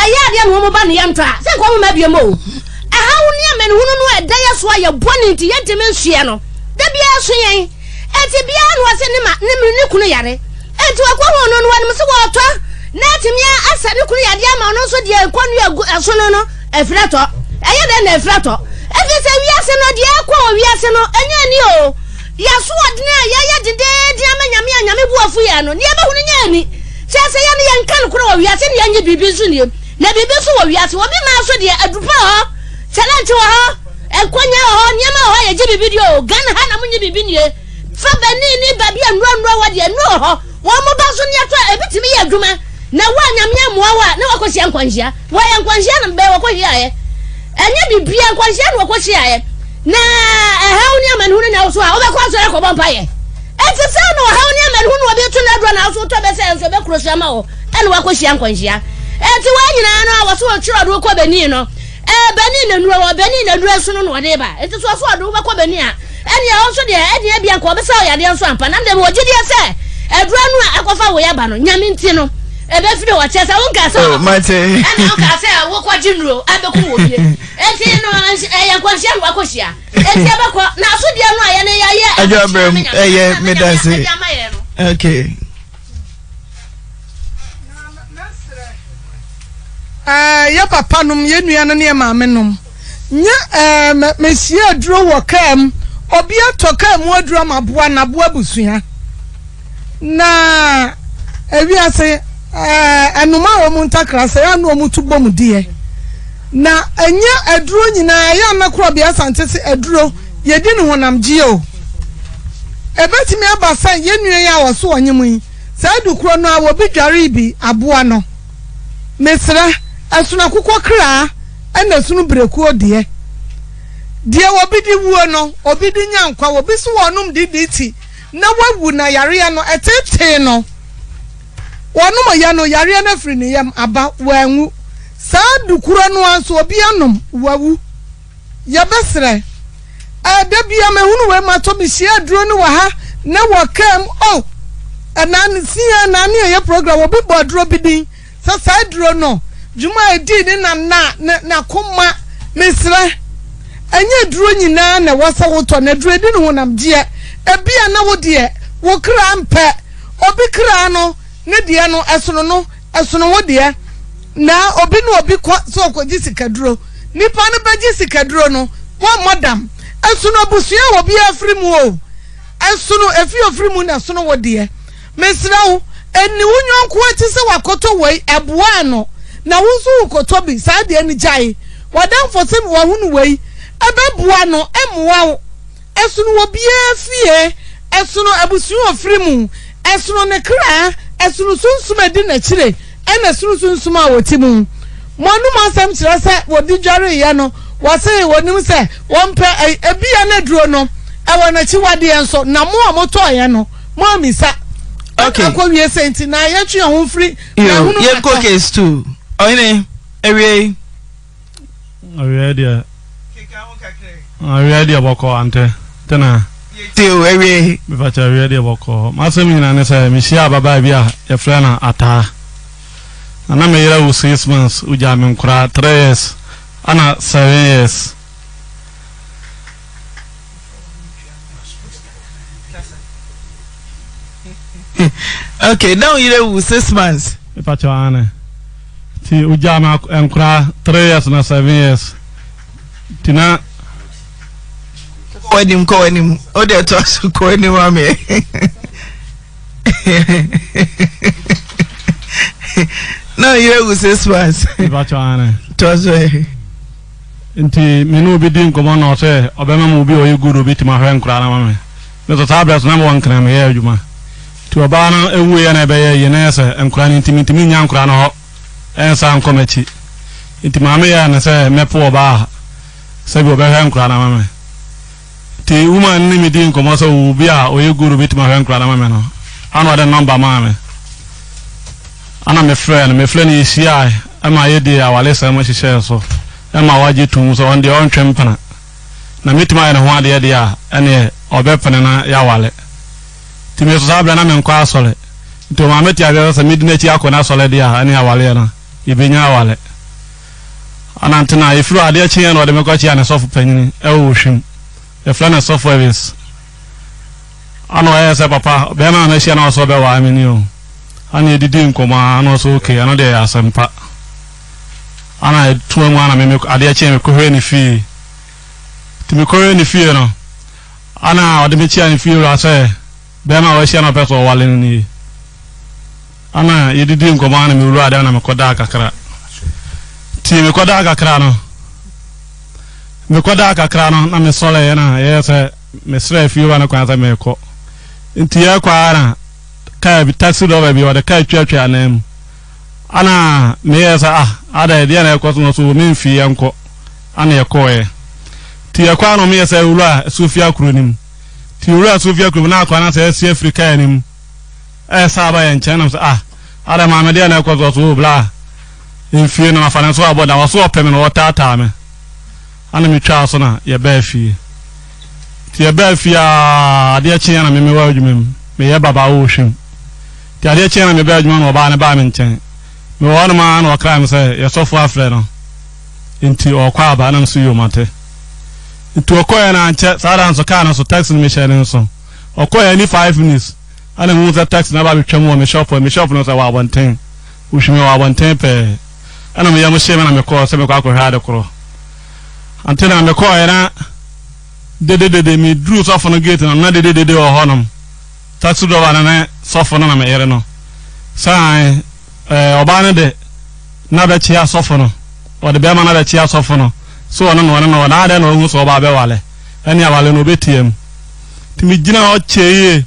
aya de mo ba ne ya ntwa se kwa mo ma bia mo aha wo ne amene hunu no eda ya so ya boni nti ye ntime nsue no da bia so yen enti bia no ase ne kunu yare enti wa kwa hono no wa se wo to na timia asa ne kunu yade ama no so de kwanu aso no efreto eye de na efreto efi se wiase no de akwa wiase no enya ni o ya so odne ya de amanyame buafu ya no ne ba hunu nya ni se ya ne yanka no kro wiase ne anya bibi su ne na bibi su wo wiase wo bi ma so de adupa ho challenge ho enkonya ho nyama ho ya je bibi dio gan ha na munye bibi nie fa bani ni babi anro wa de no ho wo mo ba so ne to ebitimi ya adwuma na wa nyame amoa na wakosia nkwanhia wa ya nkwanhia na be wakohia ye enye bibia nkwanhia na wakohia ye na hauni amanhunu na so a obekwa so rekọ bompa ye eti se no hauni amanhunu obi tu na do na so to be se enso be krosia ma wo ene wakohia nkwanhia eti wa nyina no a wo so chiro do ko Benin no Benin na nuro wo Benin na nuro so no de ba eti so do be ko Benin a ene ya so de ene bia ko be se o ya de so ampa na dem wo gidi se edura no akofa wo ya ba no nyame nti no ebe fide wa chesa wonka so mate ene wonka se wo kwa jinro abeku wo bie enti no ya kwanhia no wakohia enti abekọ na so de no aye ne ya ye ajabrem eye medase okay ya papa num ye nua no ne maame num nya mesie aduro wo kam obi atokam aduro maboa na boa busua na ewiase enuma wo muntakra se ya no omutu bom die na anya aduro nyina ya nakro bia sante se aduro yedi ne honam gie o ebetimi abasa ye nua ya wo so onyemu yi sa dukro no a wo bi dware bi aboa no mesra asuna kokọ kra ena sunu breku odie die wo bi di wuo no obi di nyankwa wo bi so wonum diditi na wawu na yare no etete no wonum ya no yare na firi ne yam aba wanwu sa dukuro no anso obi anom wawu ya besre da bia mahunu we mato bi sia duro no wa ha na wakam anan sia na ne ye program obi bodro bi din sa duro no juma edi ni na kuma mesra anya duro nyina na wasa woto na duro edi no honam die ebia na wo de wo kra mpe obi kra no ne de no esono wo de na obi no obi kwa so okoji sikaduro nipa no beji sikaduro no wo madam esono busua wo bi afri mu o esono efi ofri mu na sono wo de mesra wo eni wunyonko ati se wakoto wei eboa no na wuzu ukoto bi sa de ani jai wadan fosim wa hunu wei ebeboa no emwa wo esunu wo bia fie esunu abusu ofri mu esunu ne kra esunu sunsum edi na kire ena sunu sunsum a woti mu monu masam kire se wodi dware ye no wase wonim se wonpe ebia na duro no ewo na chi wade enso na mo amoto ye no mo amisa okay akọ wie senti na ya twa ho free na hunu ye ko case too oyine ewie dia awie dia boko ante tena teo ewie me fa cha awie dia boko masem nyina ne say me shia baba bia ye frɛ na ata ana me yera wo 6 months uja me nkura 3 years ana 7 years okay now you 6 months me fa cha ane ti uja ma nkura 3 years na 7 years tina ko enim o de to so ko enim ame now you 6 months me fa cha ane to so nti menu bi din ko mo no se obema mu bi oyeguru bi ti ma hwe nkura na mame me to tablet na mo wankana me ye adwuma ti oba na ewu ye na be ye na se nkura ni ntimi nya nkura na ho ensa nkomachi nti mame ya na se mepo oba se bi obehwe nkura na mame ti woman ni mi din ko mo so u bi a oyeguru bi ti ma hwe nkura na mame no ano de number mame ana me friend ni isia ama ye di awale se mo hihye so ama waje tum so on de on twempana na mitima ya na ho ade de a ene obepene na ya wale ti me so sabra na me nkwa asole to ma meti abia so midina chi akọ na asole de a ene ya wale na ibenya wale ana ntena ifru ade chi ya na ode me kwa chi ya na sofu panyini e wo hwim e fla na sofu events ano ya se papa be na na shi na so be wa amini o ana edidi nkoma ana so okay ana de asempa ana tuwa mwana me ade chi me ko hwe ni fi ti me ko hwe ni fi no ana ode me chi ani fi ra se be na wa shi na peso wale ni ana edidi nkoma ana me ru ade na me ko da kakra ti me ko da kakra no na me sole na ye se me sre fi wa na kwa za me ko nti ya kwa na ka bi taxi do bi wa de ka twatwa anam ana me yesa ada de na ko so me mfi yanko ana ye koe ti ya kwa no me yesa ura sofia kronim ti ura sofia kronim na akwa na se si afrika yanim saba ya nche na ada ma me de na ko so bla mfi na afana so aboda wo so opem no tata me ana me twa so na ye ba fi ti ye ba fi a de chi na me wa adwumem me ye baba wo hwim ti ade chi na me ba adwuma no ba na ba me nchen me wona ma na okra me say ye so fo afre no nti okwa aba na so yomate nti okoya na nche sara nso ka na so taxi me share nso okoya ni 5 minutes ana mu za taxi na ba be twam wo me shop no say wa bonten ushime wa bonten pe ana me ya mo sheme na me ko se me kwa ko ha de kro antena me ko era de me dru so no gate na de o honom taxi do wa na so na me yere no sai obane de na be chia sofo no o de be ma na be chia sofo no so ono no na ade no hu so ba be wale eni awale no betiem timi gina o cheye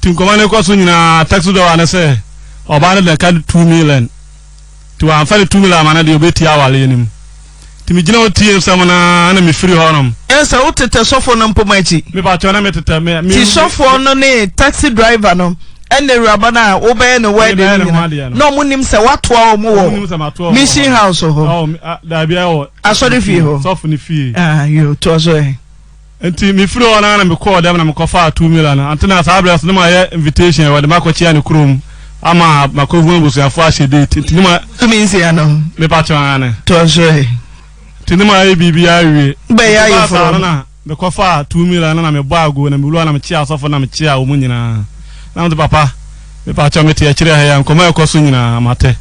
tin ko mane ko so nyina taxi do wa na se obane de ka 2 million ti wa fa 2 million ma na de obeti awale nim timi gina o tie sam na mi free honom ensa o tete sofo no mpomachi me ba chona me tete me ti sofo no ne taxi driver no ene rabana wo be no wedding no munim se watoa o mo wo mission house ho da bia wo asori fie ho sofo ni fie yo to so enti mi free ona na me call dem na me kofa 2 million antena sabres no ma ye invitation we de makochi ani krom ama makovu busuafo ahede tinima tuminsi ano me pacho ane to so tinima e bibia wie be ya yefo na me kofa 2 million na me bago na me lu na me chia asofo na me chia omu nyina na mo papa me pacho me tie kire ha ya nkoma ekoso nyina mate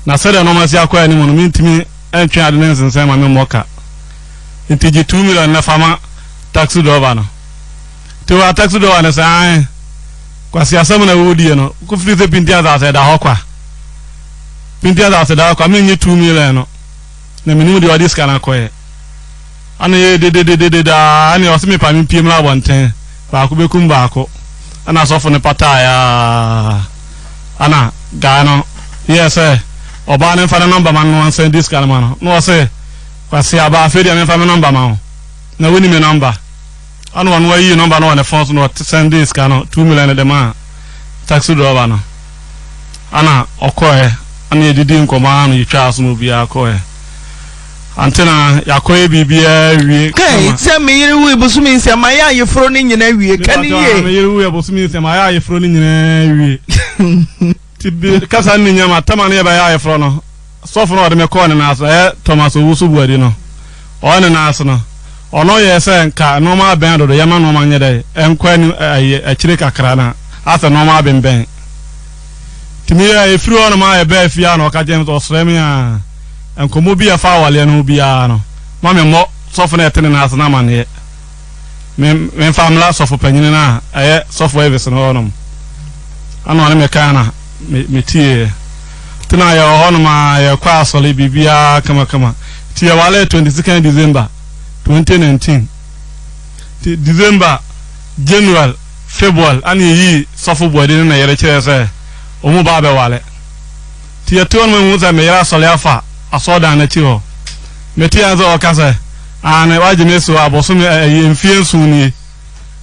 na sere no masi akwa ni mo no mintimi entwe ade ne nsensen ma me moka intiji 2 million na fama taxi driver no to wa taxi driver na sai kwasi asam na wodi no ku free the pintia za se da hokwa pintia za se da hokwa me nye 2 million no na minimum de wadi scan akoye ana ye de da ani osimi pa mi piem la bonten ba ku bekum ba ko ana sofo ne pata ya ana ga no yes oba ne fa na number man no send this kind man no say kwasi aba afedi me fa me number man na woni me number anu wan wa yi number no on the phone no send this kind 2 million de ma taxi driver no ana okoye ana edidi nkoma no yitwa aso no bia akoye antena yakoye bibia wie kai se me yiri wu ibusumi nse ma ya yefro ni nyina wie kani ye me yiri wu ibusumi nse ma ya yefro ni nyina wie tibi kasa ni nyama tama ne ba ya yefro no sofo no de me ko ne na asa Thomas Owusu buadi no o ne na asa no ono ye se nka no ma ben do yama no ma nyede enkwa ni akire kakra na asa no ma ben timi ya efiri ono ma ye ba fia no ka jem to sremi a enkomo bi afa wale no bia no ma me mo sofo na etene na asa na ma ne me famla sofo panyine na sofo evis no ono ano ne me kana me tie tena ya ono ma ya kwa asole bibia kama tie wale 22nd December 2019 December January February ani yi sofo body na yere kire se omu ba be wale tie to no mu za me yara asole afa asoda na chi ho me tie azo okase ana waje meso aboso me emfie nsuni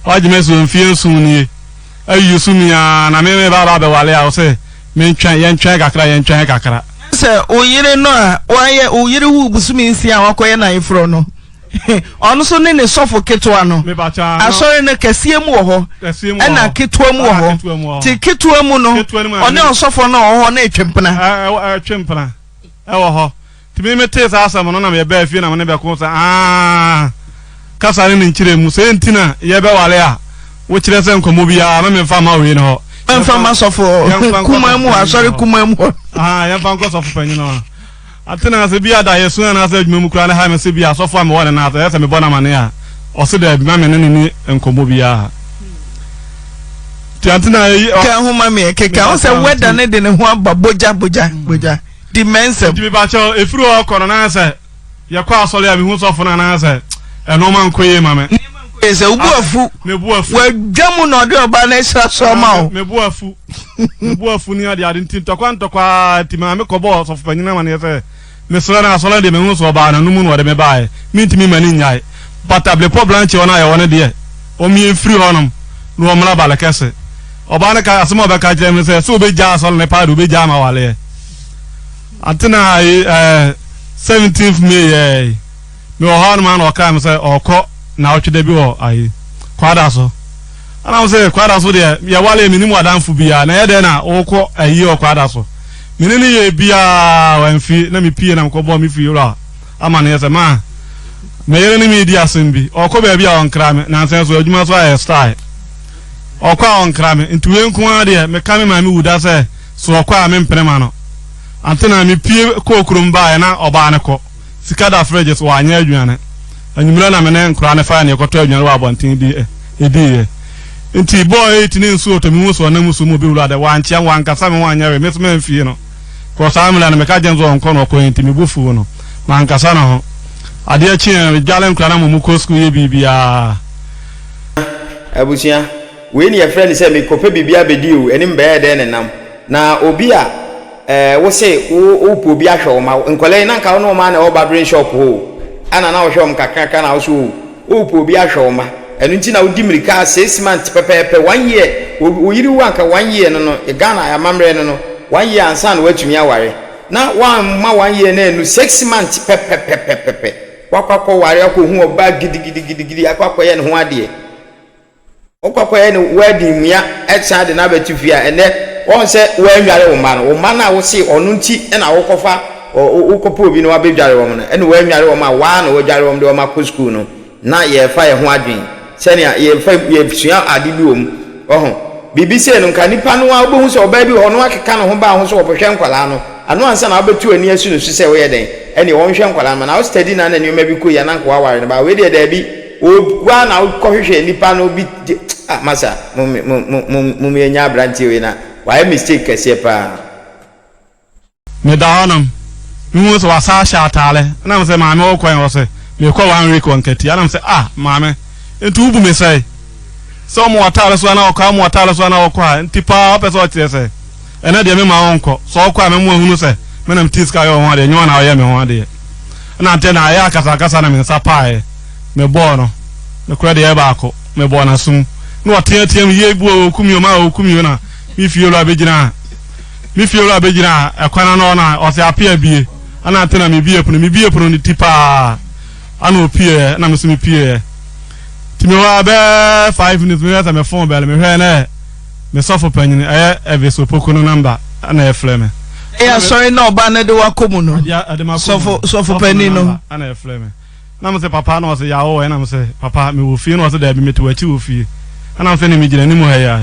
waje meso emfie nsuni ayu sumia na me ba be wale a o se me ntwan ye ntwan kakra se oyire no a waye oyire wu busumi nsi a wakoye na ifro no onu so ne sofo ketwa no asore ne kasie mu ho na ketwa mu ho ti ketwa mu no one osofo no ho na etwempena ewo ho ti me mete sa asam no na me ba afie na me be ko sa kasa ne nkire mu se ntina ye be wale a wo kire se nkomo bia ma me fa ma we no fa ma sofo kuma mu asore kuma mu ya fa nko sofo panyi no atena se bia da yesu na se adwuma mu kura na ha me se bia sofo am wona na se me bona mane a o se da bi ma me ne ni nkomo bia ti atena ka ho ma me keka o se weda ne de ne ho aba boja di mense ti ba cho efuru o kono na se ye kwa asole ya me hu sofo na se eno ma nkoye ma me ese ubuafu wadwamu no de oba na isra so ma o mebuafu ni ade ntin tokwa ti ma me kobo so fanyina ma ne se me so na so la de me hu so ba na numu no de me bae mi ntimi mani nyai patable problem che ona ye wona de o mi enfiri honom no o mra bala kese oba na ka asmo be ka je me se so be ja so ne pa do be ja ma wale antena 17th May me o han man o ka me se okọ na otwede bi wo ayi kwada so ana wo se kwada so de ya wale minimu adamfu bia na ye de na okọ ayi o kwada so minini ye bia wanfi na mi pie na mkobo mi fi yura ama na yese ma me yere ni mi di asembi okọ ba bia on krame na nsen so adwuma so aye style okọ on krame ntuwe nku ade me kame ma mi wuda se so okọ a me mprema no antena mi pie ko kurumba na oba ne ko sikada fridges wa anya adwane anyumira na mene nkura ne fa ne koto adwane wa bontin di edi nti boy tini nsu otomi muso na muso mu bi wura de wa nchia wa nkasa me wa nya we meso me mfie no ko samla na me ka genzo onko no ko nti me bufu no ma nkasa na ho ade a chi jale nkura na mu ko school ye bibia abusia we ni ya friend say me kope bibia bedi o enim be de ne nam na obi a wo se wo po bi ahwe o ma nkole na nka no ma na o barbering shop ho ana na o hwom kakaka na o so wo po bi ahwe o ma enu nti na wo dimirika 6 months pepepe 1 year oyiri wanka 1 year no Ghana ya mamre no 1 year ansa na watumi aware na wan ma 1 year na enu 6 months pepepe wakwakọ ware akọ hu oba gidigidi akwakọ ye ne ho ade okwakọ ye ne wedding mia echa de na betu fia ene won se wanware wo ma no wo ma na wo se onu nti na wo kofa wo kopo bi no wa bedware wo no ene wanware wo ma wa na wo dware wo de wo ma ko school no na ye fa ye ho adwen se ne ye fa ye sua ade bi wo mu bibi se no ka nipa no wa obohu se oba bi ho no akeka no ho ba ho so obohwe nkwala no ano ansa na obetu ani asu no su se wo ye den ene wo hwe nkwala no na wo steady na ni ma bi ko ya na nkwa ware no ba we de da bi o gwa na ko hwehwe nipa no bi masa mum nya branti we na why mistake kase pa me daonam mu so wasa sha atale na mo se maame o kwan wo se me ko 1 week on kati ana mo se maame entu ubu me sai so mo atale so na o ka mo atale so na o kwa ntipa pese o tire se ena de me ma onko so o kwa me mo hunu se me nam tiska yo ho de nyo na o ye me ho de na te na ya kasa na me sa pae me bo no me kura de e ba ko me bo na sum no ateateam ye bu okumi ma okumi na mi fiolo abegina ekwana no na o se apia bie ana tena mi bie puno ni tipa ana opie na me so mi pie ti me wa be 5 minutes me ya me phone bele me hwe na me sofo panyin eveso pokono number ana e fleme sorry no ba na de wakomu no sofo panyin no ana e fleme na me se papa na o se ya o na me se papa me wo fie na o se da bi metu achi wo fie ana mfe ni mi gina ni mu ha ya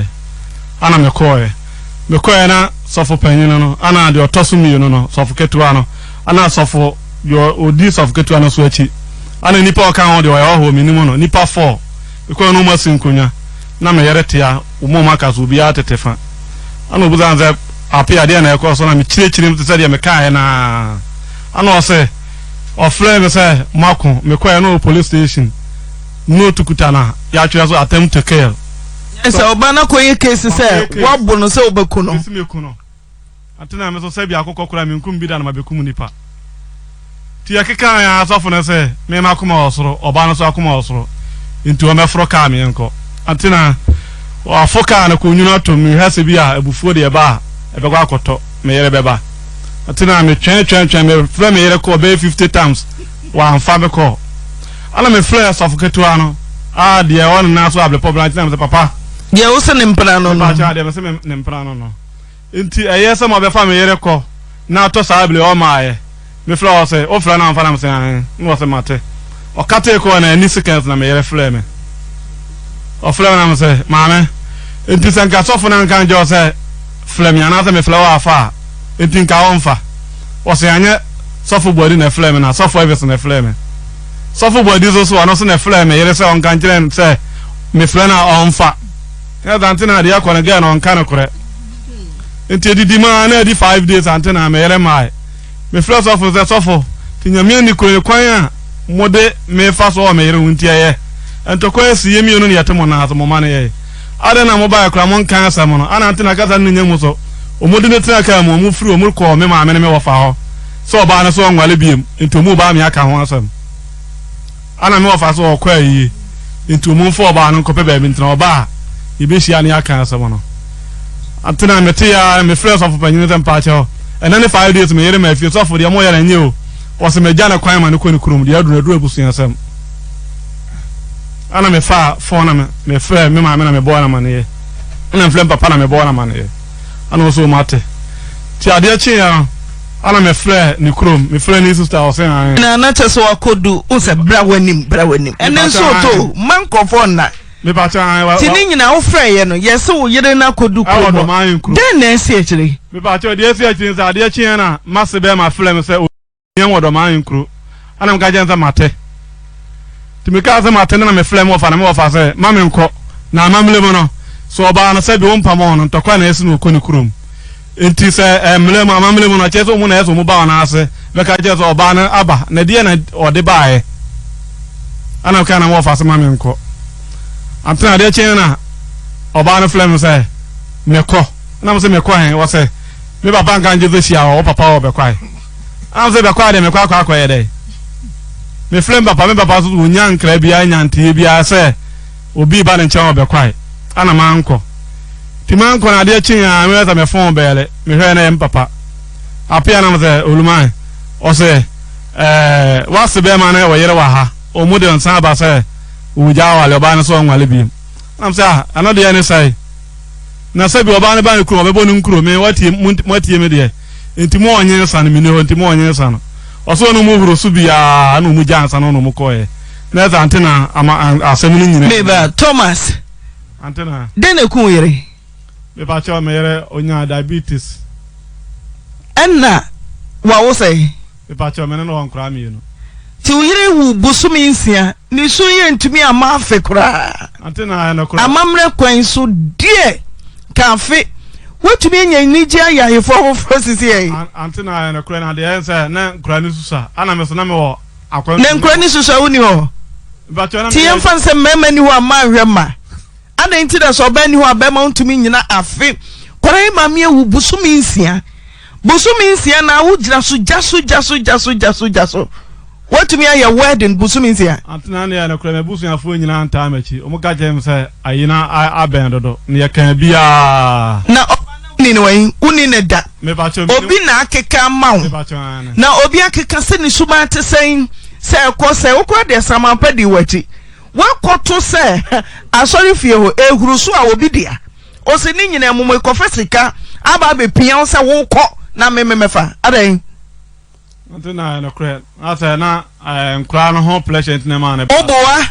ana me koe na sofo panyin no ana de otoso mi no sofo ketua no ana sofo yo odi sofo ketua no so achi ana nipa o kan ho de o ho mi ni mu no nipa 4 ko no masin kunya na me yere tia umo maka so bia tetefa ana obuza nze apia de na ekọ so na me chire mte se de me kan na ana o se o flame se mako me koe no police station no tukuta na ya twa so attempt to kill esa obana koye case se wabo no se obeku no no atena me so se bia akokọ kura me nkum bi da na mabekum nipa ti akeka ya asofo na se me makoma osoro obana so akoma osoro nti o mefro ka me enko atena o afoka na ko nyuna to me hase bia ebufuo de ba ebekwa akoto me yere beba atena me twen me fra me yere ko be 50 times wa amfa me ko ala me fra suffocato ano de on na so able problem atena me papa ye wo se nempra no no papa de me se nempra no no nti eyese mo be fa me yere ko na to sa able o maaye me fra o se o fra na amfa na me se no se mate o kate ko na ni seconds na me yere fra me o fra na me se maame nti sanka sofo na nkan je o se fra me ana se me fra wa afa nti nka onfa o se anye sofo body na fra me na sofo everything na fra me sofo body so no se na fra me yere se on kan kire se me fra na onfa ya dantina de akọ na ga na on kan kore nti didi ma na di 5 days antina me yere mai me fra sofo se sofo tinyame ni ko kwan a mode me fa so o me yere hunti ye entokwa esi yemi onu ne yatemo na aso mo ma na ye ada na mo ba akra mo kan asam no ana antina kasa no nyam so o mode ne tira ka mo firi o mo ko me ma me wo fa ho so ba na so nwale biem nti mo ba me aka ho asam ana me wo fa so o kwa yi nti mo fo ba no ko pe ba mi ntina o ba ibeshi ani aka asam no antina me te ya me friends of panyin them pa cho and then 5 days me yere ma fi so for de mo yere nye o se me jana kwan ma ne ko ni kurum de adu abusu asam ana me fa phone na me frɛ me ma me na me boy na ma ne ana frɛ papa na me boy na ma ne ana so mate ti ade chi ya ana me frɛ ni kurum me frɛ ni sister o se na cheso akodu o se bra wanim ene so to man kofo na me pa cha wa ti ni nyina wo frɛ ye no yese wo yere na akodu kurum den na esi akire me pa cha de esi akire sa ade chi ya na masse be ma frɛ me se o yen wo do man kru ana me ka jenza mate ti me ka se mate na me frɛ me ofa na me ofa se ma me nko na mamle mo no so oba na se bi wo mpa mo no ntokwa na esi no ko ni kurum enti se emle mo mamle mo no che so mo na eso mo ba na ase me ka je so oba na aba na die na ode baae ana ka na mo ofa se ma me nko antena de che na oba na frɛ me se me ko na mo se me ko hen wo se me papa nkan je zo sia o papa o be kwai am se be kwai de me kwa kwa ye de me frɛ me papa so nya nkra bia nya ntie bia se obi ba ne nche o be kwai ana ma nko ti ma nko na de chi ya me za me phone bele me hwe na papa apia na mo se oluman o se wase be ma na wo yere wa ha o mu de nsan ba se uja wa le ba na so nwale bi am se anode ya ne sai na sabi oba ne ba ne kuro obebo ne nkuro me watie me de enti mo onye nsa ne me ne ho enti mo onye nsa no oso no mu huro su bia na mu jansa no no mu koye na za antena asem ni nyina Meba Thomas antena dene ku yere me ba cho me yere onya diabetes enna wa wo say me ba cho me no nkura mi no ti yere wu busumi nsia ni so ye ntumi ama afe kura antena na kura amamre kwan so die kafe wotumi enya niji ayayefo hofo sisi ye antena na kura na de ense na nkura ni susa ana me so na me wo akwa na nkura ni susa woni ho ba cho na ti yem fanse mema ni ho ama hwema ana nti da so ba ni ho abema ntumi nyina afe kora imamie wu busumi nsia na wo gira so jaso wotumi aye wedding busumi nsia antena na na kura me busu afo nyina anta amachi omo ga jem se ayina aben dodo ne ya kan bia na ni wen uni ne da me ba cho obi na akeka mawo me ba cho na obi akeka se ni suma te sen se ko se ukwa de samampa di wati wakoto se asori fie ho ehuru so a obi dia o se ni nyina momo ekofesika aba be pia se wo ko na memefa adan antena na kura ata na nkura no ho pleasure ntena ma na obowa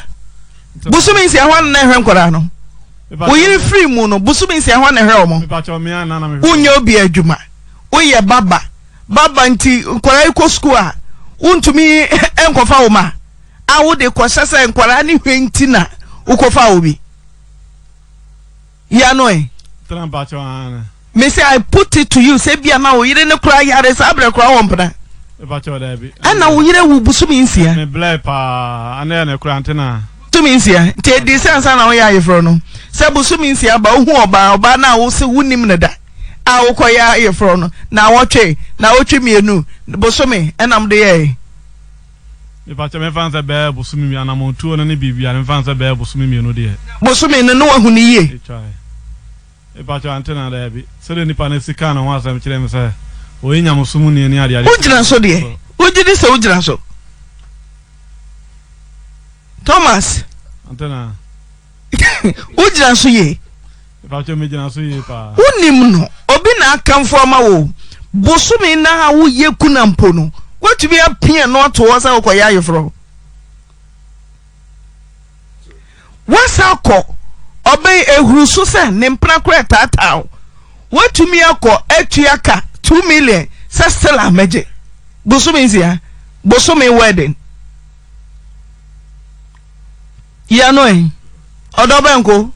busumi nsia hwan na hwe nkora no wo yiri free mu no busumi nsia hwan na hwe omo me ba cho me na na me unyo obi adwuma woye baba nti nkora iko school a untumi enkofa wo ma a wo de kwasese nkora ni hwe nti na ukofa obi ya no tena ba cho ana me say I put it to you say bia na wo yire ne kura yare sa abre kura wo mpena me ba cho da bi ana wo yire wu busumi nsia me blay pa ana na kura antena busumi nsia te di sense na wo ya yefro no se busumi nsia ba hu oba na wo se wunim ne da a wo koya yefro no na wo twe mienu busumi enam de ye me ba cho me fanza be busumi mi ana mo tuo na ne bibia me fanza be busumi mi no de busumi no hu ni ye e ba cho antena da bi se de nipa na sika na ho asem kire me se o enya musumu ni ade ujira so de ujidi se ujira so Thomas antena ujira so ye ba cho me jina so ye pa unim no obi na akamfo ama wo busumi na wo ye kuna mpo no watumi apia no to wasa okoya yefro wasa ko obey ehuru so se ne mpra kra tata watumi akọ atuaka 2 million se still ameje busumi nsia busumi wedding ya no odobenko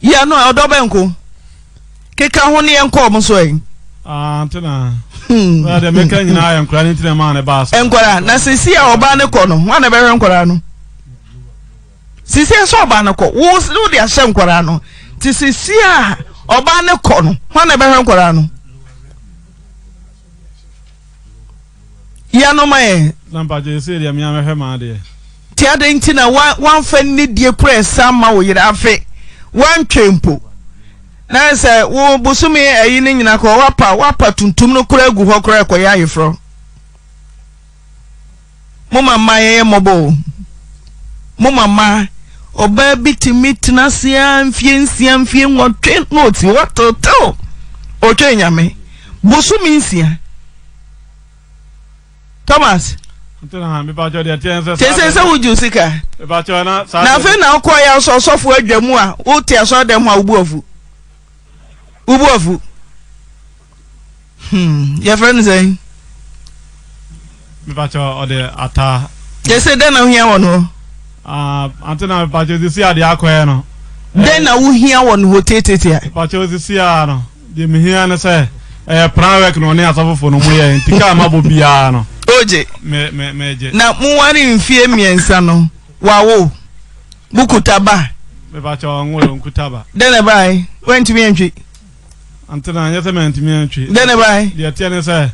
ya no odobenko keka ho ne enko mo so antena wa de meka nyina ya nkura ni ntena ma ne ba so enkora na sisi a oba ne kọ no wa na be hwe nkora no sisi so oba ne kọ wo de ahye nkora no ti sisi a oba ne kọ no wa na be hwe nkora no ya no mai namba je se de mi amehwe ma de ti ade ntina wan fa ni die kura sama wo yira afe wan twempo na se wo busumi ayi ni nyina ko wapa tuntum no kura gu ho kura ko ya yefro mo mama ye mobo mo mama oba bitimi tnasia mfie nwotwe no ti watoto otwe nyame busumi nsia Thomas antena me ba cho de tiense se wuju sika me ba cho na na fe na ko ya so sofo adwamu a wo ti aso dem a ubu afu your friend say me ba cho ode ata they say den na hia won ho antena me ba cho disi ade akwa no den na wo hia won ho tetetia ba cho disi a no de me hia na say prawe no ne asafofo no mu ye ntika ma bo bia no oje me na mu wari mfie miensa no wawo bukutaba me ba cho ngolo nkutaba den na bai went me antwi antena anya se menti mi antwi den na bai de tie ne say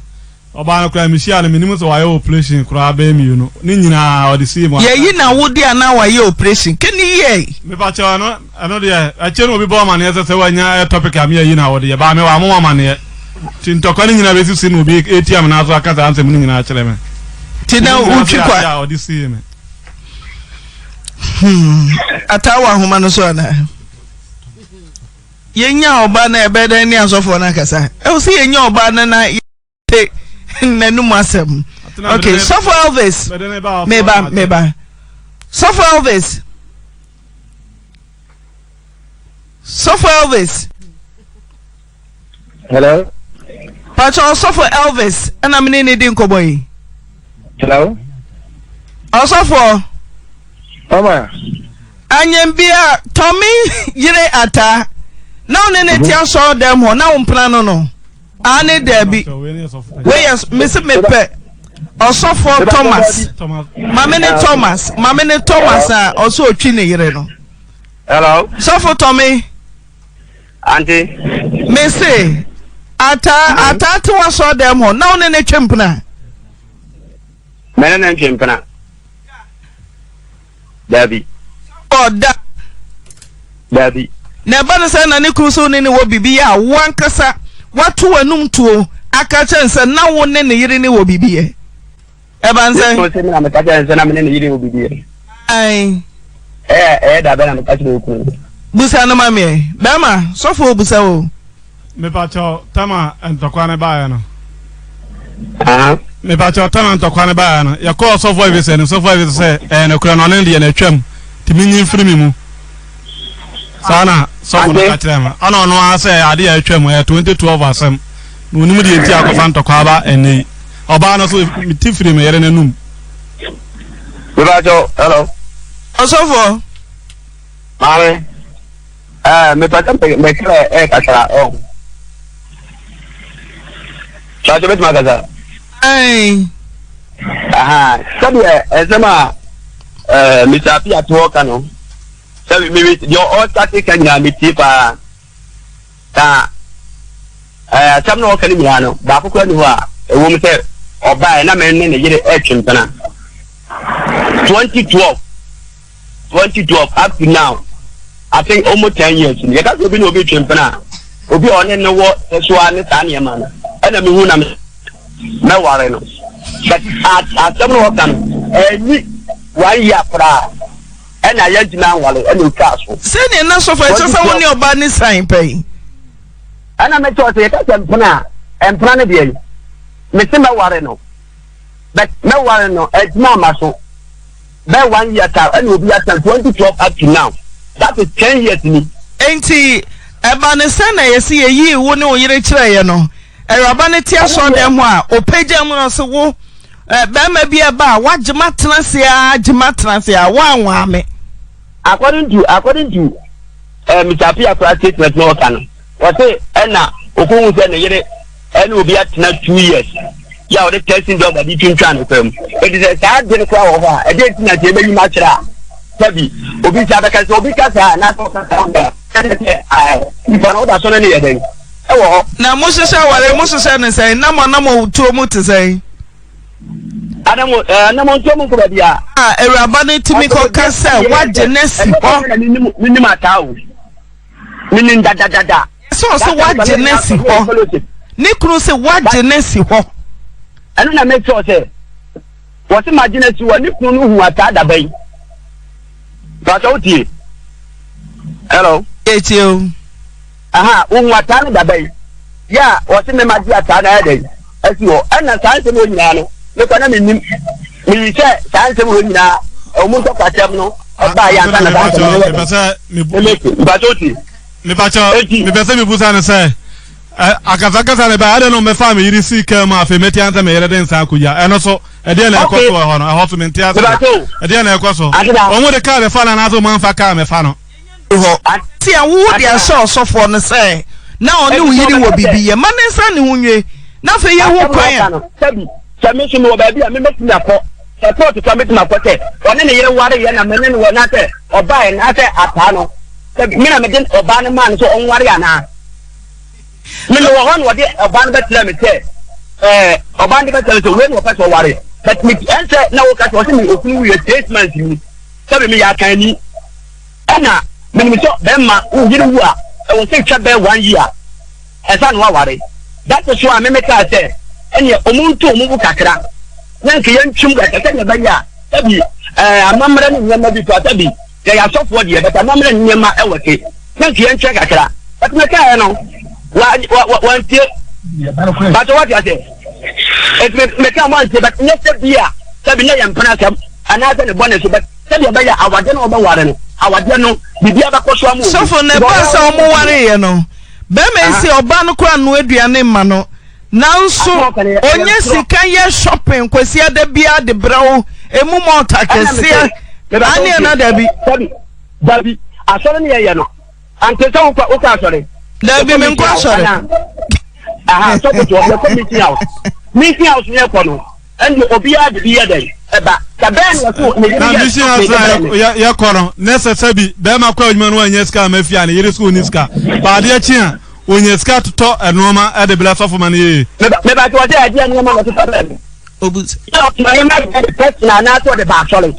oba na kura mi sia na minimu so waye operation kura ba mi no ni nyina odi si mo ye yi na wodi ana waye operation keni ye me ba cho ano de a che no obi bo ma ne se wanya topic am ye yi na wodi ye ba me wa mo ma ne tintoko ni nyina besi si no bi ATM na so akasa ansem ni nyina akere me tina utwi kwa ya odi si me atawa homa no so na yenya oba na ebeda ni asofo na kasa e si yenya oba na te nanum asem okay suffer Elvis meba suffer Elvis hello Pacho suffer Elvis ana me ne din koboy hello Osofo Mama Anyembia Tommy yire ata na one ne tia so dem ho na wo mpra no ane debi we yes miss me pe Osofo Thomas Mame ne Thomas a oso otwi ne yire no hello Sofo Tommy auntie me say ata to wa so dem ho na one ne twempna mena na twempna Dabi oda Dabi na ba na say na ne kruso ne wo bibi ya wankasa watu wanum tuo aka chense na wo ne yire ne wo bibi e ba nse ko se na me ka chense na me ne yire wo bibi e ai da ba na me ka chense ku busa na mame ba ma sofo busa wo me pa cho tama entokwane ba ya no me pa cho tama entokwane ba ya no ya ko sofo evese no sofo evese se ne kura no ne de na twam timi nyin firi mi mu sana sofo no ka kire ma ana no ase ade ya twam ya 2012 asem no nimu de enti akofa ntokwa ba eni oba no so mi firi me yere nanum me pa cho hello Osofo mame me pa me kire kasara Chacho bet magaza ai sabi ezema Mr. Pia tuoka no sabi mi yo all static kanya mitipa ta sam no kani miano ba ko ni wa ewo mi se oba na me ne yire etwempana 2012 up to now I think almost 10 years you got to be no be twempana obi one ne wo so ane sa ne ma na ana mi hu na me ware no but at some no kan ni 1 year pra ana ya jina wale ana ukaso se ne na sofo e chesa woni oba ni sign pay ana me to se ka tempna empna ne de me se me ware no but me ware no e jina ma so be 1 year ka ana obi at 2012 up to now that is 10 years ni enti eba ne se na yesi yi wo ne oyire kire ye no Eraba ne tia so dem ho a opagya mu no se wo ba ma bi eba a wagema tenase a wanwa me according to Mr. Pia statement no kan o say na okunwu se ne yire ena obi atena 2 years ya o de testing dog abi twintwa no pam it is a de kwa wo ha e de tina je be yi ma kira sabi obi sa be ka so obi ka sa na to ka sa ifa no da so ne ye den na mushisha wale mushisha ne sai namo tuo mu te sai anamo tuo mu ko bia Eraba ne timi ko kasa waje nesi ho minni matawo minni dada so waje nesi ho ni kru se waje nesi ho anu na make sure say what imagine si wa ni kru nu hu ata da bai ba so tie hello etio unu atana da bai ya o se me ma di atana ya dai asi ho ana sanse mo nyina no me kwa na mi se sanse mo nyina o mu to kwatem no oba ya atana da ba so ti me pese mi busa ne se akazakasa ne ba ade no me fa me yiri si ka ma fe meti anta me yere den sa akuja eno so e de na ekoso ho no e hoto me ntia sa e de na ekoso o mu de ka be fa na so man fa ka me fa no ho ti a wo dia so for no say na oni wo yiri wo bibi ye man nsa ne hunwe na fe ye wo kwan sabi sami so mo ba bia me meti na ko support to me na ko te oni ne yire ware ye na me ne wo na te oba e na te ata no sabi me na me den oba ne man so on ware ana me no wo no de oba ne betla me te oba ne betla so we no fa so ware but me ense na wo ka so se me ofun wi statement ni sabi me ya kan ni ana me so be ma yiri wu a e wo se twa be 1 year esa no ware that is why me ka say ene omuntu omu kakra na nke ye ntwum ga ka ne ba ya sabi amamra ne nyama bi to sabi ya sofo de be amamra ne nyama e wote na nke ye ntwa kakra but me ka no one tie but what you say it me ka one tie but next bia sabi na yam pana sam another the bonus but sabi ba ya awade no ba ware no awade no bibia ba koso amu so for ne ba sa omo ware ye no be me si oba no kura no aduane ma no nanso onye sika ye shopping kwesi ada bia de brawo emu mo takese ani na dabi asore ne ye no ante so wo ka asore dabi me nko asore aha so ko to meeting house ne ko no and obi ade bi yede eba ka ben wo na mission house ya kono necessary be ma kwa adwuma no anya ska ma fia ne yere school ni ska ba de chi a onye ska to enoma ade bla sofo man ye me ba to ade ade enoma no to problem obus my person na to the ba sorry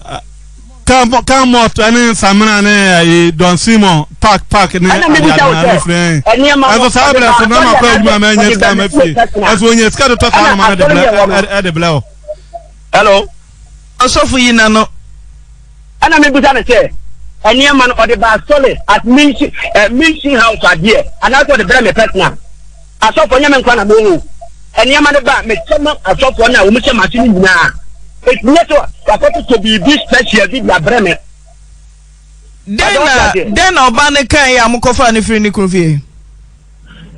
come out any samina ne Don Simon park ne na friend aso sabra so na ma kwa adwuma ma anya ska ma fie aso onye ska to sa no ade bla hello asofu yi na no ana me buta na say enia man o de ba solid at mission house adie ana to de bra me personal asofu nya me nkwa na mo hu enia man ba me chema asofu na wo me chema machine nyina it neto akoto to be this special video bra me den oba ne kan ya amukofa ne free ni kurufie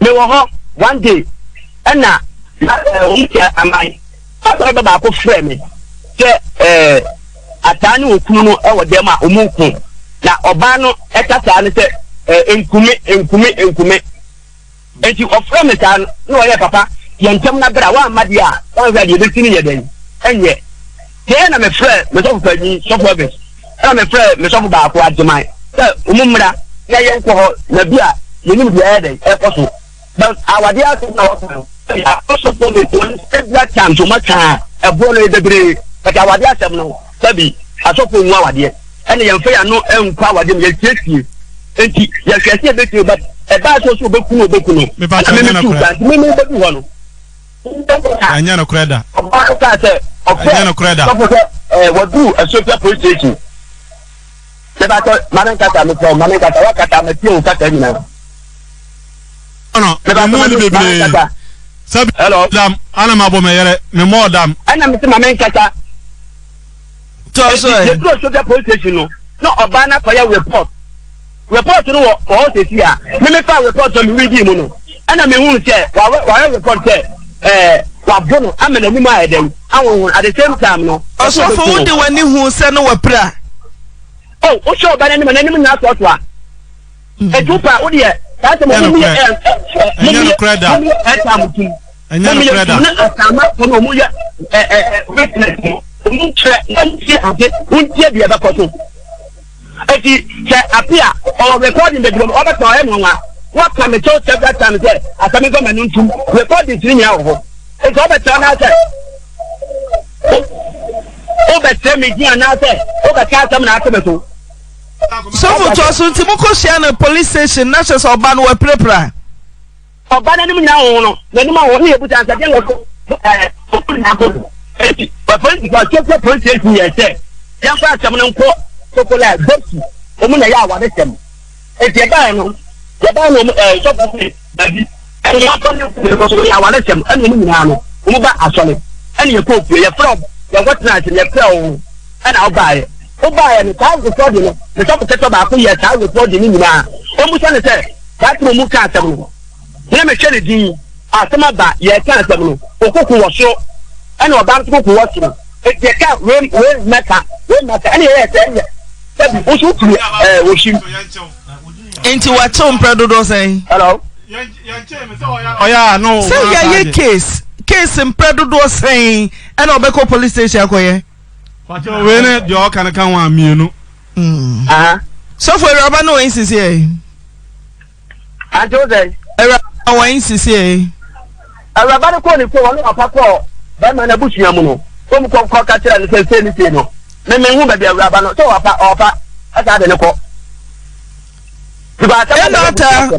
me wo ho one day ana amai aba ba ko frame me se atani okunu no e wo dem a omunkun na oba no ekasa ne se enkume enti ofre me tan no ye papa ye ntem na bra wa amade a wa fa de betini ye den enye te na me frɛ me so fa ni so fa be na me frɛ me so ba ko adjumai se omumra na ye nko ho na bia ye nim bia ye den e koso but awade aso na wo ya also for me to that time to maka e bo no debre but awade asem no sabi asofo nwa awade ene ye mfa ya no enkwa awade me ye tietie enti ye hwese be tie but e ba so obekunu me ba ta na kura me bedu ho no anya na kura da anya na kura da wadu a social police station se ba to manan kata me ko manan kata wa kata me tie o kata nyina no me mo ni bebre sabi dam ana mabo me yere me mo dam ana me manan kata to so the social police station no oba na fire report no wo se si a me fa report so me read mu no ana me hu se wa report se wa bono amena ni ma eden awon at the same time no so for wo de wani hu se no wa pra oh o show ba na ni na so to a ejupa wo de ta se mo ni anya no kreda anya no kreda na asama ko no mu ya witness mu tre nti ade untie bia ba ko so eti se apia or recording the drum oba to e nwa what can me tell several times say asami go menu ntum recording tiri nya wo eti oba to na say oba tell me dia na say oba ka asam na asame so for to so nti moko share na police station na se oba no wa prepra oba na nim nya wo no na nim wo ne ebuta nsa den wo na ko eti ba police go check police station ye say yan fa asam no nko sokola boxi omu na ya awade tem eti e ba no so ba se dabi e ya ko ne ko so ya awade tem enu mu nyina no omu ba asole enu ye ko ye from ye wotna ati ye pra o ana obaye ni ta record no ne so ko ba ko ye ta record ni nyina omu so ne se that mu ka asem no ne me hwe ne din asema ba ye ka asem no okuku wo so enu oba ntuku wo so eti e ka we meta enu ye se sabi o so tu o shim enti wa tom predodo say hello oya no say ya case predodo say and obeko police station akoye wacho we ne de o kan wa mienu so for raba no insisi e ajo dey era wa insisi e raba ko ni ko wonu apako ba ma na bushia mu no ko mu ko ka tira ni se ni no me hu ba bia raba no so opa ata de ne ko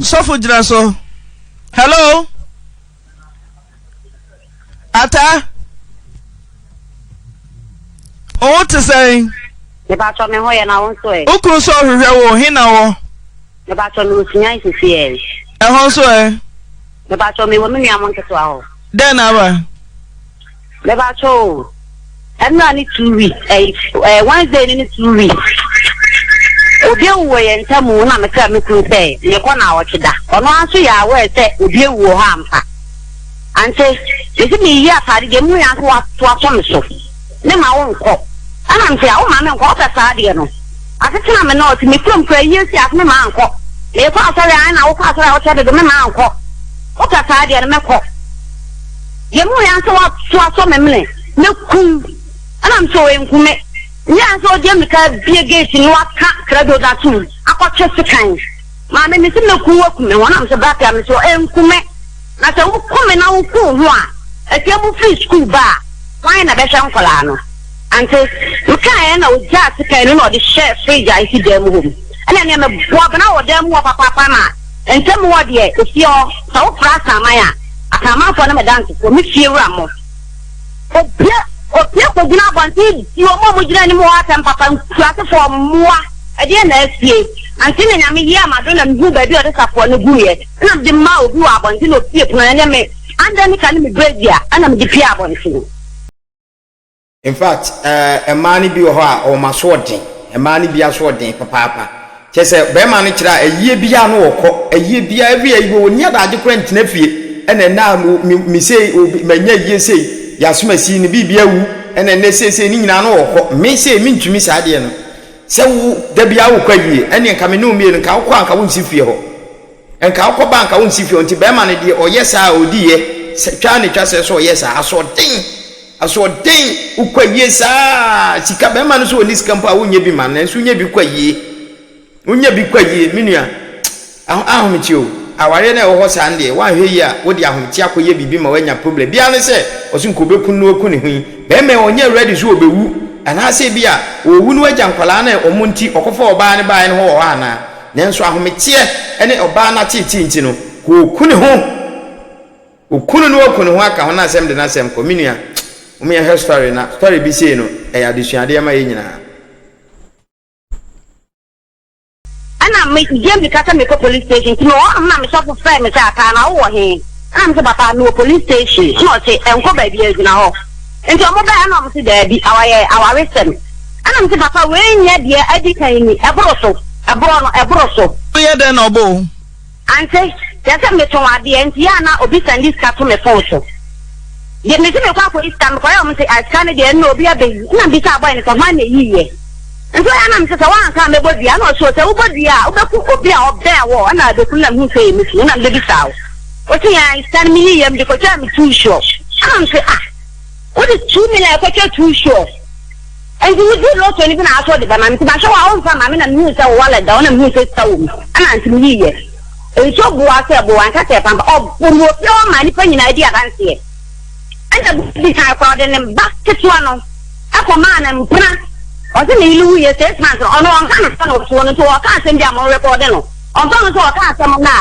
so for jira so hello ata o what to say ne ba so me ho ye na won so e ukru so hwehwe wo hina wo ne ba so no sinya isisi e so Me ba cho me wo me nua mo nketo aho. Den aba. Me ba cho. Enna ni 2 weeks. Wednesday ni 2 weeks. Obi wo ye ntamu na me ka me ku say ye ko na wo tweda. Ono aso ya we say obi wo ha ampa. Ante isi mi ya fari de mu ya so aso me so. Ne ma wo nko. Ana mfe a wo ma me nko ka sa de no. Atetina me no ti me from kwa yesi as me ma nko. Me ko asori an na wo ko asori wo twede de me ma nko. O ka sa de no me ko. Ye mu ya so aso me mle. Me ku. Ana mso we nkume. Nya so je me ka bie gate no aka krado da tu. Akotwe sekan. Ma me se me ku wakume wona mse ba ka me so enkume. Na se wo kume na wo ku ho a. Etia mu free school ba. Why na be hwe nkola no. Ante mka na o ja sekan no de share free ja isi dem hom. Ana ne me bo bana wo dem wo papa na. Entem wo de e fie o so wo fra sama ya. Akama fo na me dance ko me fie wura mo. Opia ko gina banti ti o mo gina ni mo atam papa nkuase fo moa e de na asie anti na nyame yi amado na mhu ba bi o de safo ne guye na de ma obi wa banti no pie pno na me anda ni kan me bredia ana me pie abonti. In fact a man bi ho a o maso den a man bi aso den papa chese be man ni kira ayie bia no wokọ ayie bia every ayi wo nya da age kwent na fie ene na mi sei manya yie sei yasuma si ni bibia wu ene ne sese ni nyina no wokọ me sei mi ntumi sa de no se wu da bia wo kwayie ene nka me no mi nka wo anka wo nsi fie ho enka wo ba anka wo nsi fie nti be man ni de oyesa odi ye twa ne twa se so oyesa aso den ukwayie sa sika be man so oni sika mpo a wo nya bi man na so nya bi kwayie unya bi kwayie minua ahomchi o aware na wo hosa ande wa hwe yi a wo di ahomchi akoye bibi ma wanya problem bia ne se osin ko bekun no oku ne hu be me onye ready so obewu ana se bia owu no agya nkwala na omunti okofo oba ne baa ne ho wa na nenso ahomchi ene oba na titi nti no ko oku ne ho okunu no oku ne ho aka ho na asem de na asem ko minua umi ya story na story bi se no e ya desuade ma ye nyina. Ana me game kata me ko police station ti no na me shop friend me say aka na wo he ana me say papa no police station no say enko ba bi agina ho enti omo ba na mo say da bi awaye sem ana me say papa we nya de adi kan ni ebro so ye den obo ante ya say me ton ade enti ya na obi send ka to me phone so ye me say me kwa police stand kwa ya mo say I scan de no obi abe na bi say boy ni ko ma na yiye. Nso ya na mse wa nka me bodia na so se wo bodia wo beku obi a obe wo na de kunna mu fe mi fi na de bi sawo o ti ya stand mi yem de ko ja mi too sure am say what is 2 million ko cha too sure and you do lot ni bi na aso de ba na mi ba so wa on fa ma mi na mi se wo wala da na mi se sawo ana anti mi ye e so bo ase bo an ka te pamba o bo mo yo ma ni pa nyina di adanse e ana bi ka kwa de ne ba ke to ano akoma na mpuna Ozi ni ilu ye statement ono anka na no so no to aka asem dia mo record no onto no to aka asem na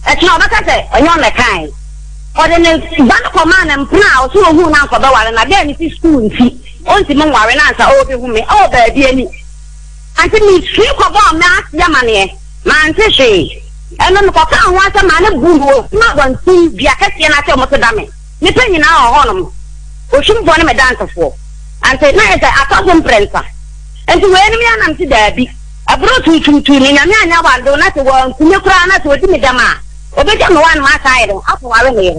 e ti obaka se onyo me kan o de ne ban ko ma na mpuna o so hu na ko be ware na de ni school nti onti mo ware na nsa o be hu me o ba bi ani anti ni free ko ba ma ya mane ma anti she eno no ko kan ho asem ma ne buru na gon ti bia ka tie na se mo to da me ni pe nyina ho ho no o shim bo ne me dance fo anti na e atosum prensa enti we ni ya nam ti dabi abro tututu ni nyame anya wando na se wo nkunye kura na se odi mi dama obeja me wan ma side apo ware ne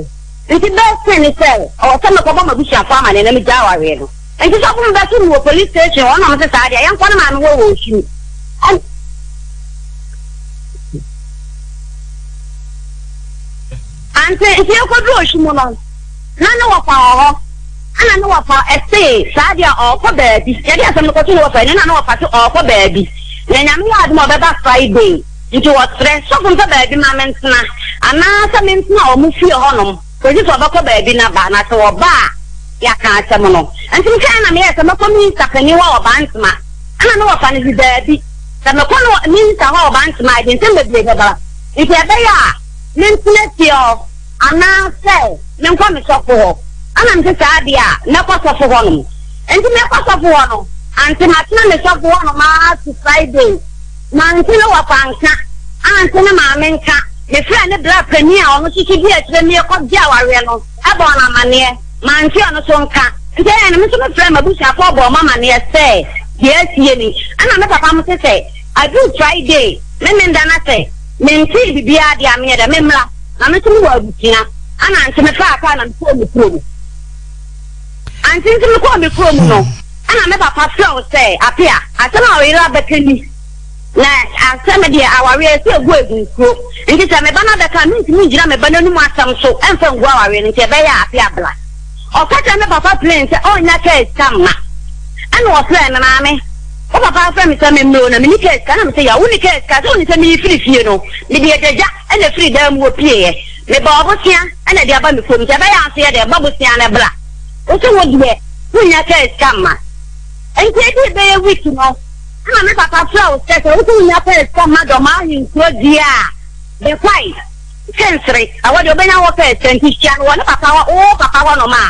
enti be se ni se o se me ko ba ma bi shafa ma ne na mi ja ware no enti so ko ba tu no police station ona mo se sade ya nkwa na ma me wo shi ante ti ko dro shi mo no na no wa pa ho ana no wafa ese sadia okọ baabi ya dia asem ko tu no wafa ni na no wafa tu okọ baabi na nyame ya adu mo beba Friday nti wo stress so fun baabi ma mentna ana sa mentna o mu fie honom ko ji so bako baabi na ba na se wo ba ya ka asem no nti nka na me ya se mako minister kani wa oba ntma ana no wafa ni baabi se mako no minister wa oba ntma di ntem be ba nti ebe ya mentna tio ana se menkwa me sofo ana mse sadia na kwa sofo hono enti me kwa sofo hono anti matna me sofo hono ma to Friday na anti no wapanka anti na ma menka me friend black premier on she be a me ko dia ware no aba na mane man ti ono so nka nte me so me friend mabusia for bo mama ne say yes ye ni ana me papa mo say I do Friday me ndana say me nti bibia dia me da me mra na me so me wa butia ana nti me fa na me ko me pro anti nti me ko me pro no ana me papa friend say apia atama we ra bekani na asema dia aware se egu egunko nti se me bana da kan ntimi ngira me bana numu asam so emfa ngu aware nti be ya apia bla o ka tell me papa plan say onya case kama ana o friend na me o papa friend me say me no na me ni case kana me say ya uni case ka so ni say me free fie no me dia deja ana free da mu opie me ba obosia ana dia ba me fo me say be ya ase dia ba bosia na bla o so wo die onya case kama nti e be week no ana me papa flow say we nya pay come madam ahin so dia the fight sensory awadi obenya wo pay sentitian wo na papa wa no ma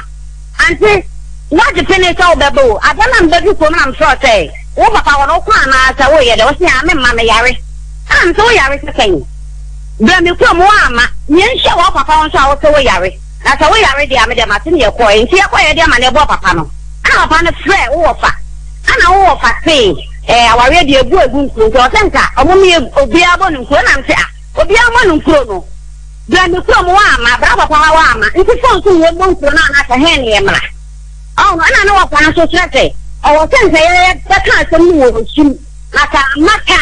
anti what the finish all bebo adana mbedu ko na mso say wo papa wa no kwa na asa wo ye de wo se ame ma me yare am so yare se kan bra me ko mo ama nyen hye wo papa won so a wo se wo yare na sa wo yare dia me de ma tin ye ko nti ye ko ye dia ma na ebo papa no ana papa no frɛ wo fa ana wo fa say aware de egu nko so senka omomi obi abo nko na mte obi amo nko no bra me ko mo ama bra papa wa ama nti fon so wo nko na na ka hen ye mra oh ana no wa pa so trete o senka ye ta ka so mu wo shim na ka maka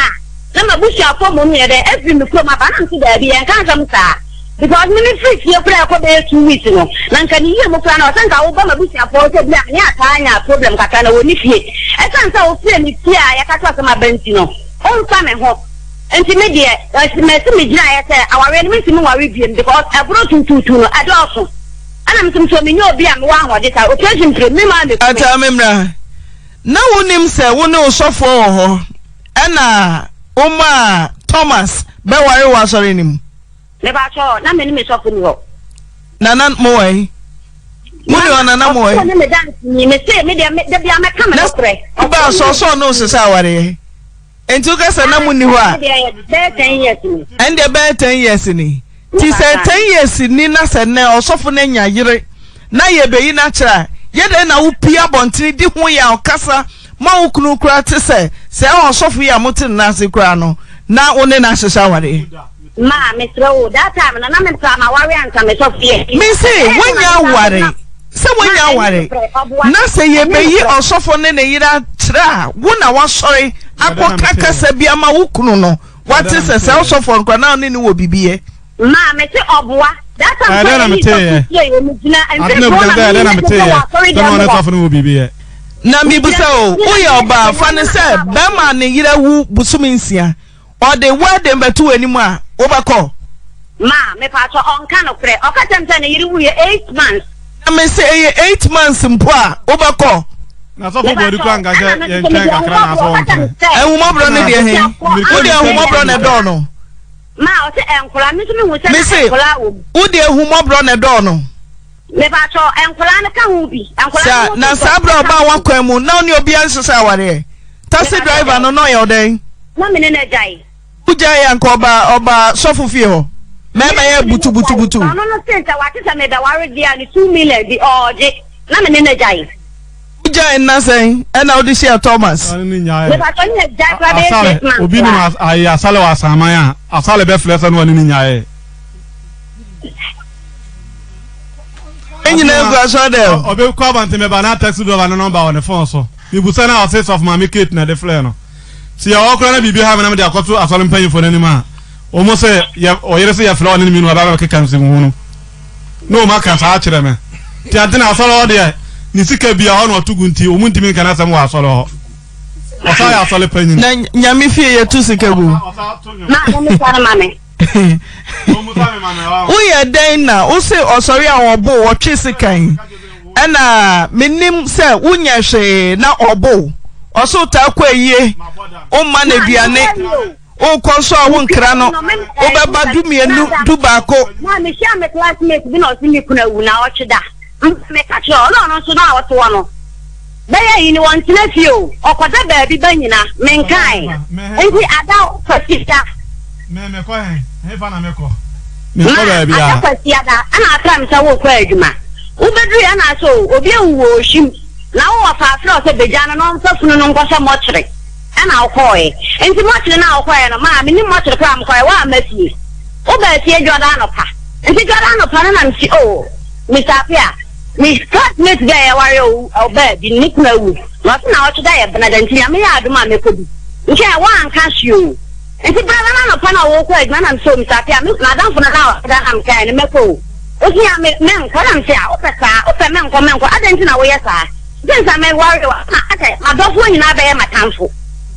na mabushi afọ mo me de every me ko ma ba na mte da bi en kan so mta because me free here pray ko be 2 weeks no na nka ni ye mo pra na senka wo ba mabushi afọ so bia nya aka anya problem kaka na wo ni fie esansa o fie ni fie a ya ka so ma banti no on fa me ho enti me de me gina ya say aware ni me simi wa review because abro tututu no adoso ana me so me nyo obi a me wa ahode ta operation pre me ma me ata memra na wonim se wo ne osofo ho ana oma Thomas be ware wa sori nim me ba cho na me ni me sofo ni ho nana mo wai muni ona na mo wai me dance ni me say me de bia me ka me no pre ba so no se sa ware entu ka se na muni ho a ende be 10 years ni ti se 10 years ni na se ne osofo na nya yire na ye be yi na kira ye de na wo pia bontiri di ho ya okasa ma wo kunu kura te se osofo ya motin na se kura no na one na hyehyɛ ware ma me throw that time na me try ma ware anka me so fie me say wonya ware se wonya ware na se ye be yi osofo ne ne yira kira wo na wa sori akokaka se bia ma wo kunu no what is se osofo nkwa na ne wo bibie ma me say oboa that time na me say na mi busa o uye oba fa ne se be ma ne yira wu busumi nsia o de wedding betu animu a obako ma me pa so onka no pre o ka temta ne yiri wu ye 8 months na me say 8 months mpo a obako na so fo bodi ko anga je ye ntwen kakra na so onka ehumobro ne de he wo de ehumobro ne do no ma o se enkola mi so mi hu se enkola wo de ehumobro ne do no me ba so enkola ne ka hu bi enkola na sabra ba wa kwan mu na oni obi ansesa ware taxi driver no no ye oden na me ne na jai uja ya nko oba sofu fie ho mema ye butu no senta wati sa me da ware dia ni 2 million di oje na me ne na jai uja na sen na odi share Thomas me ba so ne jai kwa be obi ni ayi asale wa saman ya asale be flesa no ni nyae enyina egu aso de obi kwa bante me ba na taxi driver no number on the phone so mi busa na office of mama Kate na the flare no si ya okra na bibi ha me na me de akoto asole mpanyin fo nani ma o mo se ya oyere se ya flare ni mi no aba ke kan se hu no ma kan sa akire me ti adina asole o de ni sika bia ho no otugu nti o mu ntimi kan asem wa asole ho o sa ya asole panyin na nyame fie ye tu sika gu ma me sa ma me uye den na o se osori awon bo wo twe sikan na menim se wunya hwe na obo oso ta kwa yie o ma na biane o konso a won kra no o beba du mienu du baako na me share me classmate bi no simi kuna wu na o chida me ka cho no so na o to no be yi ni won tina fio okoda ba bi banyina me nkai enti ada fasita me ko he fa na me ko Me ko ba bia. Akwasiada ana atram sa wo kwa adwuma. Wo bedru ya na so obi enwo shim. Na wo fa afro se bejana no mfafunu no nkosha mochre. Ana okoe. Enti mochre na okoe no ma me ni mochre kwa mkoe wa amafie. Wo ba tie Jordan no pa. Enti Jordan no pa na nsi oh. Mr. Apia. Me start met guy ware o ba di nikna wu. No na o chuda ye benadenti ya me ya aduma me kobi. Nke wa anka shio. Enti brother na pa na wo kwa adwuma na so Mr. Apia me na dan fo na da am kai ne meko. Osi ya me nko na mse a o pe me nko adenti na wo ye sa. Densa me worry wa aka adofo nyina be ye matamfo.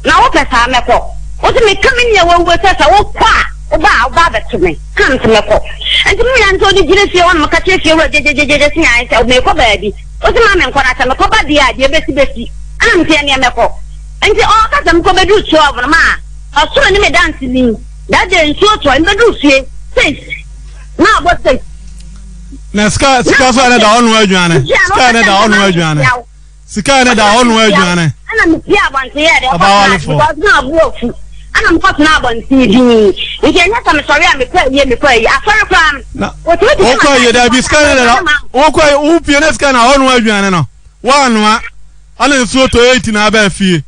Na wo pesa me ko. Osi me kamin ye wo pesa wo kwa. Oba beto me. Kan se me ko. Enti me yan to di gire fie won maka tie fie wo jejejeje sin ai se me ko ba bi. Osi ma me nko na se me ko ba dia de besi. Am tie ne me ko. Enti o ka se me ko be du 12 ma. Asoro ni me dance ni. Da de nsuo to me du fie. 6. Na bo 6. Na ska so na da onu adwane. Ska na da onu adwane. Sika na da onu adwane. Ana me pia banse ye de. Because na buofu. Ana mkoti na banse di. Nke nya me sorry am me kwa yi. Afare kwa. Oko ye da bi ska na da. Oko u pie na ska na onu adwane no. Wa anua. Ana nsuo to 8 na aba fie.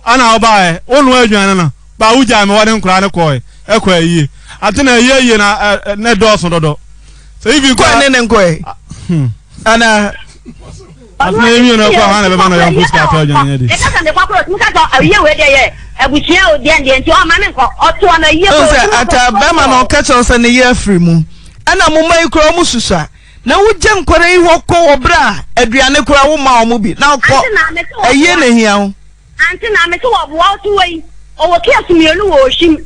Ana obae onu adwane no. Ba uja me wode nkura ne koy. Ekwa yi. Atena ye na doso dodo. So if you go and go, Anna, I've named you no kwa hana beba no yan puska pa jan yedi. E ka de kwakro muka to aye we de ye abuchia odi ande nti o ma me nko oto na ye ko. Ata bema no ka che se ne ye afri mu. Ana mo mai kro mu susa. Na wo gem kwara yi ho ko obra aduane kura wo ma o mu bi. Na ko aye na hia ho. Anti na me to wo bo to we. O wo kiasu mielu wo shim.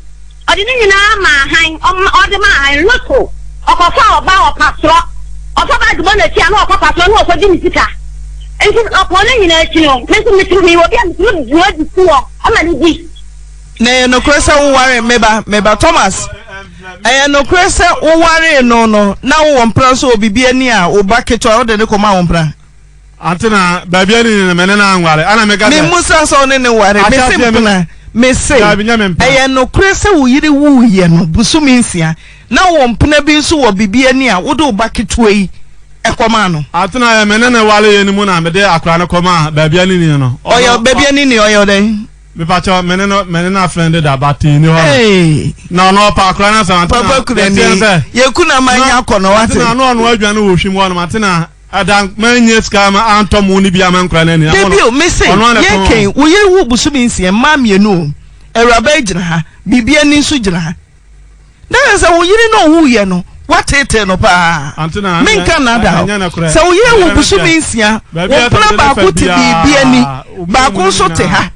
Odi ni nyina ma han o de ma han loko. Okofa oba opasro ofa ba dubo na tia na okofa pasro na okodi ni sika enti opole nyina achi no mesu mitumi wo bia mitumi duo di kuo ama ni di na no kresa wo ware meba Thomas no kresa wo ware no na wo mpra so obibia ni a wo baketo a wo de ne koma wo mpra antina babia ni ne mene na anware ana mega me musa so ne ware me simpna me say no kresa wo yiri wo ye no busumi nsia na wo mpena bi so wo bibia ni a wo do baketo yi ekoma no atena ya menene wale ye ni mu na me de akra ne koma babia ni no oyo babia ni oyo den me pa cho menene afrende da bati ni ho na no pa akra na sa atena ye kuna manya kono wate atena no adwane wo hwim wo no atena adan manye ska ma antomu ni bia man kra na ni debio me say ye ken wo yiri wo busumi nsie ma mienu ewraba gina ha bibia ni so gina ha na say wo yiri no hu ye no watete no pa antina minka na da say wo yiri wo busumi nsia wo plan ba ko ti bibia ni ba ko so te ha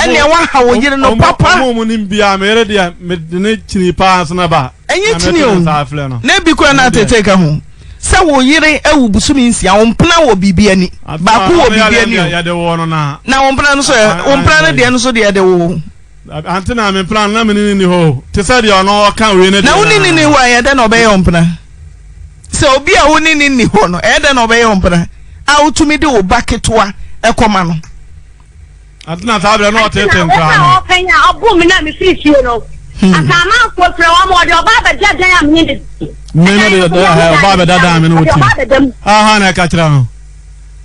ene wa ha wo yiri no papa mo ni bia me yere dia me ne chini pa so na ba enye chini o na bi ko na tete ka hu say wo yiri ewu busumi nsia wo plan wo bibia ni ba ko wo bibia ni ya de wo no na wo plan no so wo plan de no so de wo antina me plan na me ni ho te say de ono kan we ne na woni ni ho ya de no be yompna se obi a woni ni ho no e de no be yompna a utumi de wo baketoa ekoma no antina tabre no tete nkra no o penya obu mi na mi fifie no atama ko fra wa mo de oba ba jajan ya mi ni mene de oba ba dada me no wuti ha na ka kira ho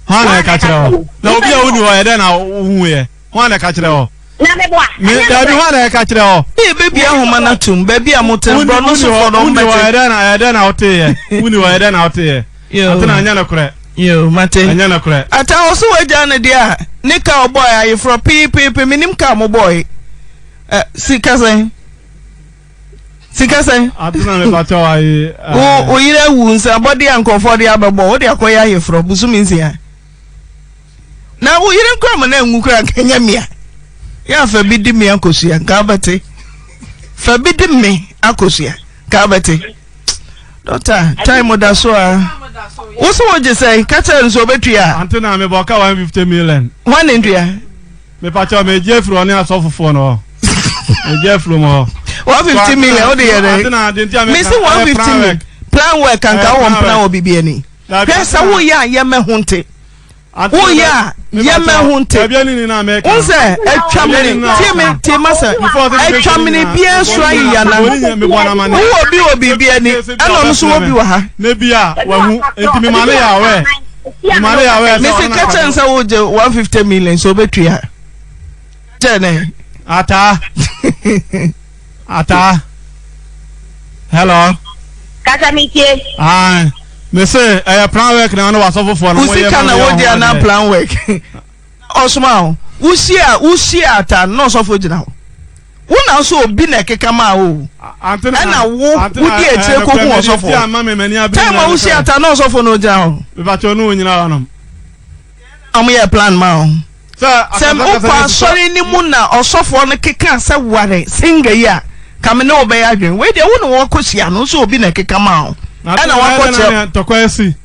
ha na ka kira ho na obi a woni ho ya de na hu ye ho na ka kira ho na me boa me dabi ho na ka kira ho e bebi ahoma na tum bebi amotem bro no so for no mbe ya de na ote ye woni wa ya de na ote ye atena anya na kure yo mate anya na kure ata oso waja na dia ne ka boy ayi fro pp minim ka mo boy sika sen atena me pato ayi o yire wu nsa body ankofo de abebo o de akoya ayi fro busumi nsia na wo yire nkwa na enwu kra kanya mia ya fa bidi mi akosia ka bate fa bidi mi akosia ka bate doctor time da so a wo so wo je say ka tell so betua antina me boka 150 million one india me pacho me jefru oni asofofo no me jefru mo 150 million o de yere me say 150 million plan work kan ka won plan obibi ani pesa wo ya ye me honte Oh yeah, yema hunte. Unse etwamene timasa etwamene bia so ya na. Wo bi bia ni ana no so wo bi wa ha. Ne bia wa hu enti me mane ya we. Mane ya we. Mr. Kitchen say wo je 150 million so betua. Jene. Ata. Hello. Kasa mitie. Ah. Me say plan work na no wasofo for no. Usika na wo dia na plan work. Osma usia ata no sofo gina ho. Wona so obi na keka ma o. Na wo di etire ko hu osofo. Time usia ata no sofo no gina ho. Be ba cho no nyina wanom. Ye plan ma o. Sem opa sorry ni mu na osofo no keka se ware singa ya. Kame no be ya dwen. We de wo no wo kosia no so obi na keka ma o. Ana wakoche tokwesi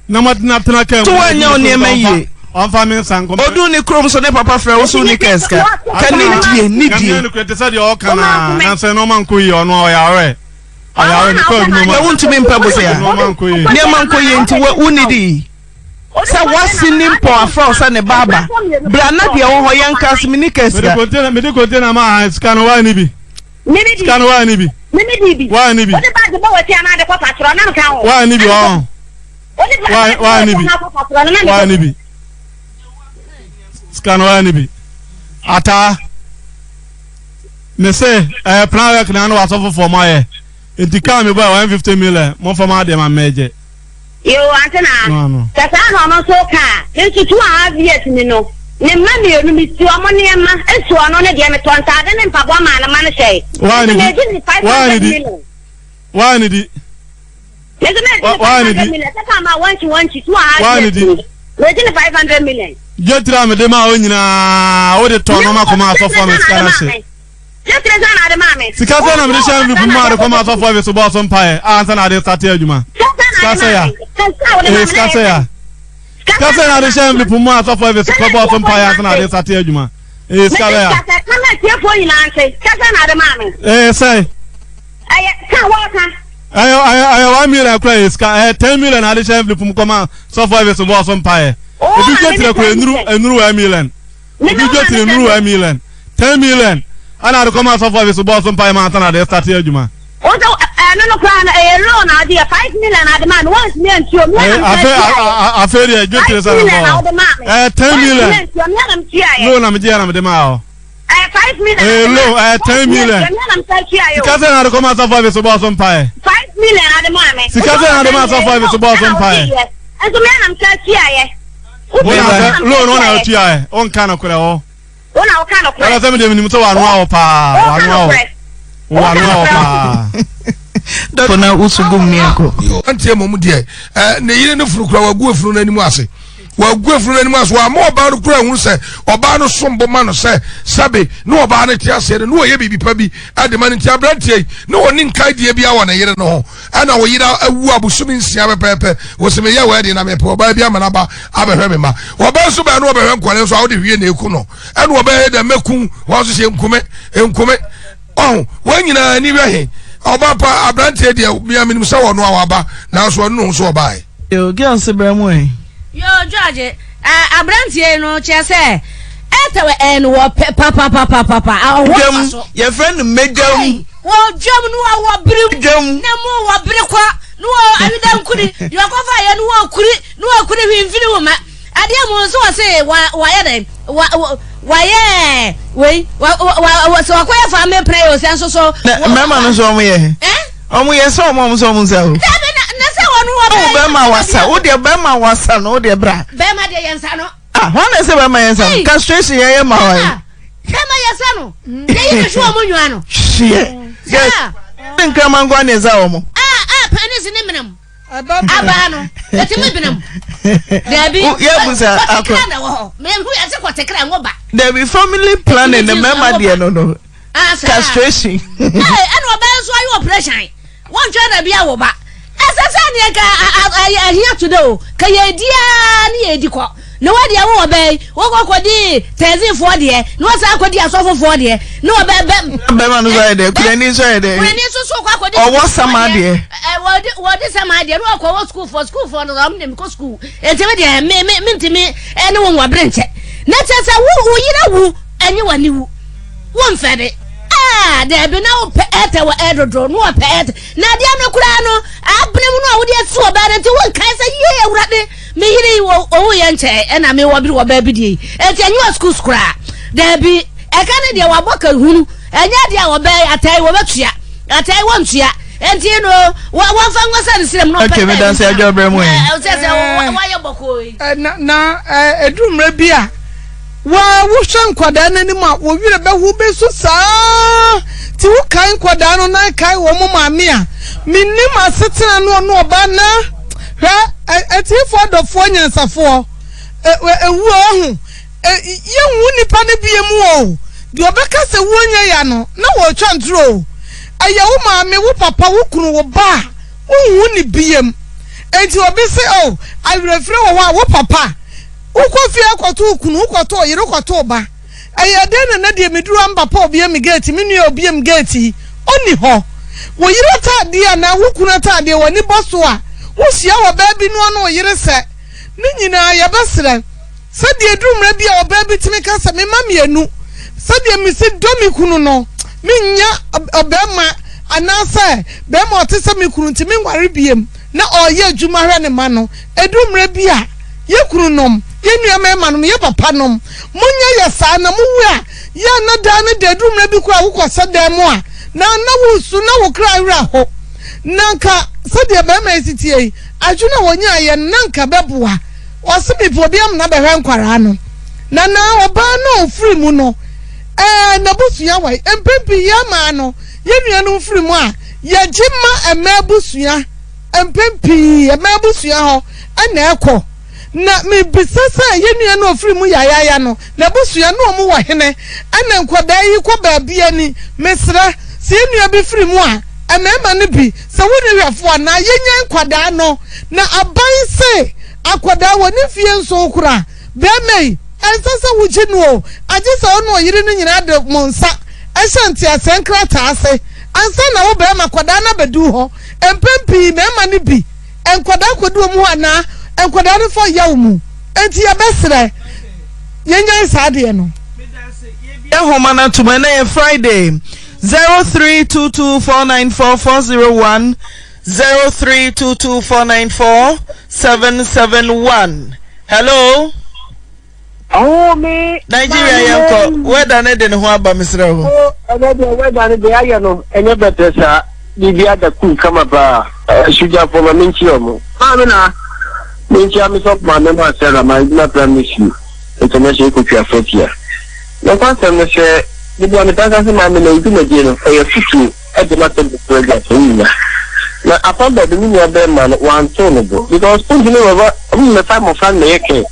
na matna tena ke to wanya onema yi onfa men sanko odu ni krom so ne papa frɛ wo so ni keska kan ni die ne kwete sa de o kana na se no man ko yi ono oyare ni ko no ma wontumi mpa bo se ya ne man ko yi nti wo ni di sa wasi ni mpo afra sa ne baba bra na de wo ho yanka asimi ni keska me de kote na ma ska no wa ni bi ska no wa ni bi why nibi what about the boy ti ana de ko patro na nka ho why nibi oh why nibi scan why nibi ata me say plan work na no wasofo for my enti me boy 150 million mo for my dem ameje yo antena kasa no so ka nti 2.5 years ni no ne mami enu mi ti omo ne ma esu ono ne de me tonta de ne mpabo ma na ma ne sei why ni we did 500 million jetra me de ma o nyina o de to no ma ko ma so for me skana se jetra za na de ma me sika se na me de shan bi ma de ko ma so for me so bo so mpae ansa na de start adwuma skasa ya skasa ya kasa na de shan bi puma so for me so bo so mpae ansa na de start adwuma skala ya kasa tie fo nyina anse kasa na de ma me say ka waka ayo 1 million kra ska 10 million na de shan bi puma koma so for me so bo so mpae ebi jetire ko enuru 1 million ebi jetire enuru 1 million 10 million ana de koma so for me so bo so mpae ma ansa na de start adwuma ozo no plan loan idea 5 million at the man 1 million to me aferi jetire sa 10 million loan am je na me de ma o 5 million loan 10 million sikaze na de koma so for me so bo so mpae 5 million at the man sikaze na de ma so for me so bo so mpae enzo me na mtachiaye loan ona otiaye on kana kure o ona o kana kure ala se me de mi so wa no awo pa wa no pa kona usugum miako antie momu de ne yire ne furu kura wagu afuru na nimu ase wagu afuru na nimu ase wa ma oba no kura hu se oba no sombo ma no se sabe no oba no tia se no ye bibi pa bi ade ma ntia brantie no woni nkai de bia wo na yire no ho ana wo yira awu abusumi nsia pepepe wo se me ye we de na me pe oba bia ma na ba abehwe me ma oba so ba no obehwe nkole so awde hwie na eku no ana oba he de meku wo so se enkume oh wanyina ni wehe oba pa abrante de bia minim se wo no awaba na so no so oba e yo girl se bramo e yo George abrante no chese etewe en wo papa ahwo your friend megam wo dwam no wo biri dwam na mo wo biri kwa no awida nkuri yo kofa ye no wo kuri hwimfini wo ma ade mo so wo se wa ye den waye we so akoya fa me pray o senso so mema no so omo ye omo ye so omo so omo se o na se wonu wo be ma wasa wo de be ma wasa no wo de bra be ma de yensa no wana se be ma yensa castration ye ma wa be ma yensa no ye ye sho omo nwa no yes nkra mangwa ne za omo panis ni menam aba no etimi binam Debbie ye busa akọ me hu ya se ko tekra ngoba Debbie family planning the mema de no castration and oba so ayo operation won twa na bia wo ba esese ne ka ahia today o ka ye dia ne ye di ko no what dia wo be wo kokodi tezi for de no sa akodi asofo for de no be man so de kuleni so de kuleni so kokodi o wo sama de wodi sama de no akọ school for no am dem ko school entime de me ntimi ene wo nwa brenche na chesa wo yira wu enye wani wu wo mfede there be no pet wa edodo no pet na dia no kura no abne mu no wo dia so ba na ti won kai sa ye awurade me yire wo ye nche e na me wo bi wo ba bi die e ti anyu school kura there be e ka ne dia wa boka hunu enya dia wo ba atai wo betua atai wo ntua enti no wa fa ngosa ne sirem no pet okay me dan say ajo bre mu e se wa ye boko na edumre bia wa wushan kwada nanim a wo wire be hu be so saa ti wo kan kwada no na kai wo mo maame a minnim asetena no oba na hwa eti fo dofo nyansafo ewu ohu ye hu nipa ne bie mu o de obeka se wo nya ya no na wo twantro aye wo maame wo papa wo kunu wo ba wo hu ni biem enti obi se o awrefre wo ho a wo papa ukofie akoto kunu ukoto yire ukoto ba ayade na de meduru amba pa obi am gate me nua obi am gate oni ho wo yire tade na wo kunu tade woni boso a wo hia wo ba bi no no yire se ni nyina ya basre se de durumra bi a oba bi timi ka se me mamienu se de mi se domi kunu no me nya obema anase be ma otese me kunu timi nware biem na oye adwuma hwe ne ma no edurumra bi a ye kunu nom ye nua mema no ye papa nom munya ye saa na muwu a ye na da ne de dumra bi ko awukose dan mu a na wusu na wo kra wura ho nanka so de be ma esitie adwuna wonya ye nanka beboa wose bipo bi am na be hwe nkwara no na oba no ofiri mu no na busua wai empempi ye ma no ye nua no ofiri mu a ye gima emabusua empempi emabusua ho ana ekọ na me bisasa ye nua no ofiri mu yaya no na busua no mu wa hene ana nkoda yi ko ba bia ni mesra se nua bi firi mu a amema ne bi se woni hwefo na ye nya nkoda no na aban se akoda woni fie nso kura be mei ensasa wuji no age se ono yiri no nyina de monsa ehyanti asenkra taase ansa na wo be ma koda na bedu ho empempi mema ne bi enkoda kodu mu ana enkoda ne fo yawmu enti ya besre yenya isaade no ya homa na tuma na Friday 0322494401 0322494771 hello oh me Nigeria yanko weda ne de ne ho aba misra ho weda ne de aye no enye betesa bibia da ku kama ba shuja for ma minchi omo amina minchi ami so ma me ma sera ma na permission international ko pia fotia na kwanta me se bibia me tanga se ma me na idu meje no for your futu e de ma te program so nya na upon the new be man one ton go because unji no baba me fa mo fan me yake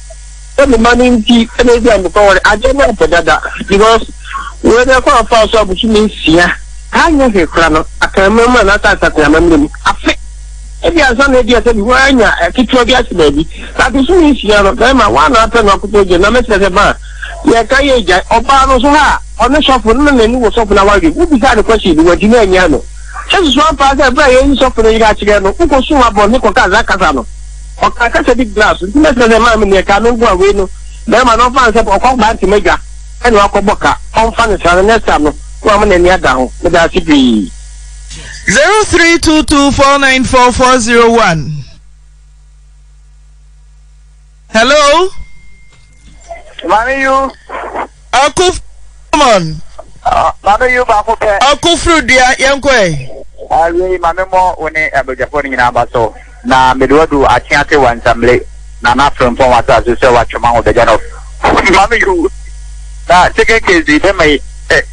the money nti e na dia mo ko aje na pedada because we dey ko fa so abuchi me sia anya he kra no akamama na ta ta ta mamre afi ebi asan na dia se bi wanya kitwa bi asina bi ta bi so ni sia no ma wa na ta na ko je na me se ba ye ka ye ja oba no so ha ono shop no na ni wo shop na wa bi bi sa de kwashi bi wadi na anya no se so pa se bra ye ni shop no yi ga chire no ko so wa bo ni ko ka za kasa no o ka ka se big glass ni me se ma me ni ka no gwa we no ma no fa se ko ba nti mega e no akoboka on fa ni sa next time no wa me ni ada ho me da si bi 0322494401 hello Mami you Akuf come on Mami you ba ko pe Akufru dia yanko ayi mami mo woni abejafo ni na ba so na medodu achiate wansamle na na from wata so se wa chuma o deja no mami you na cheke kezi be mai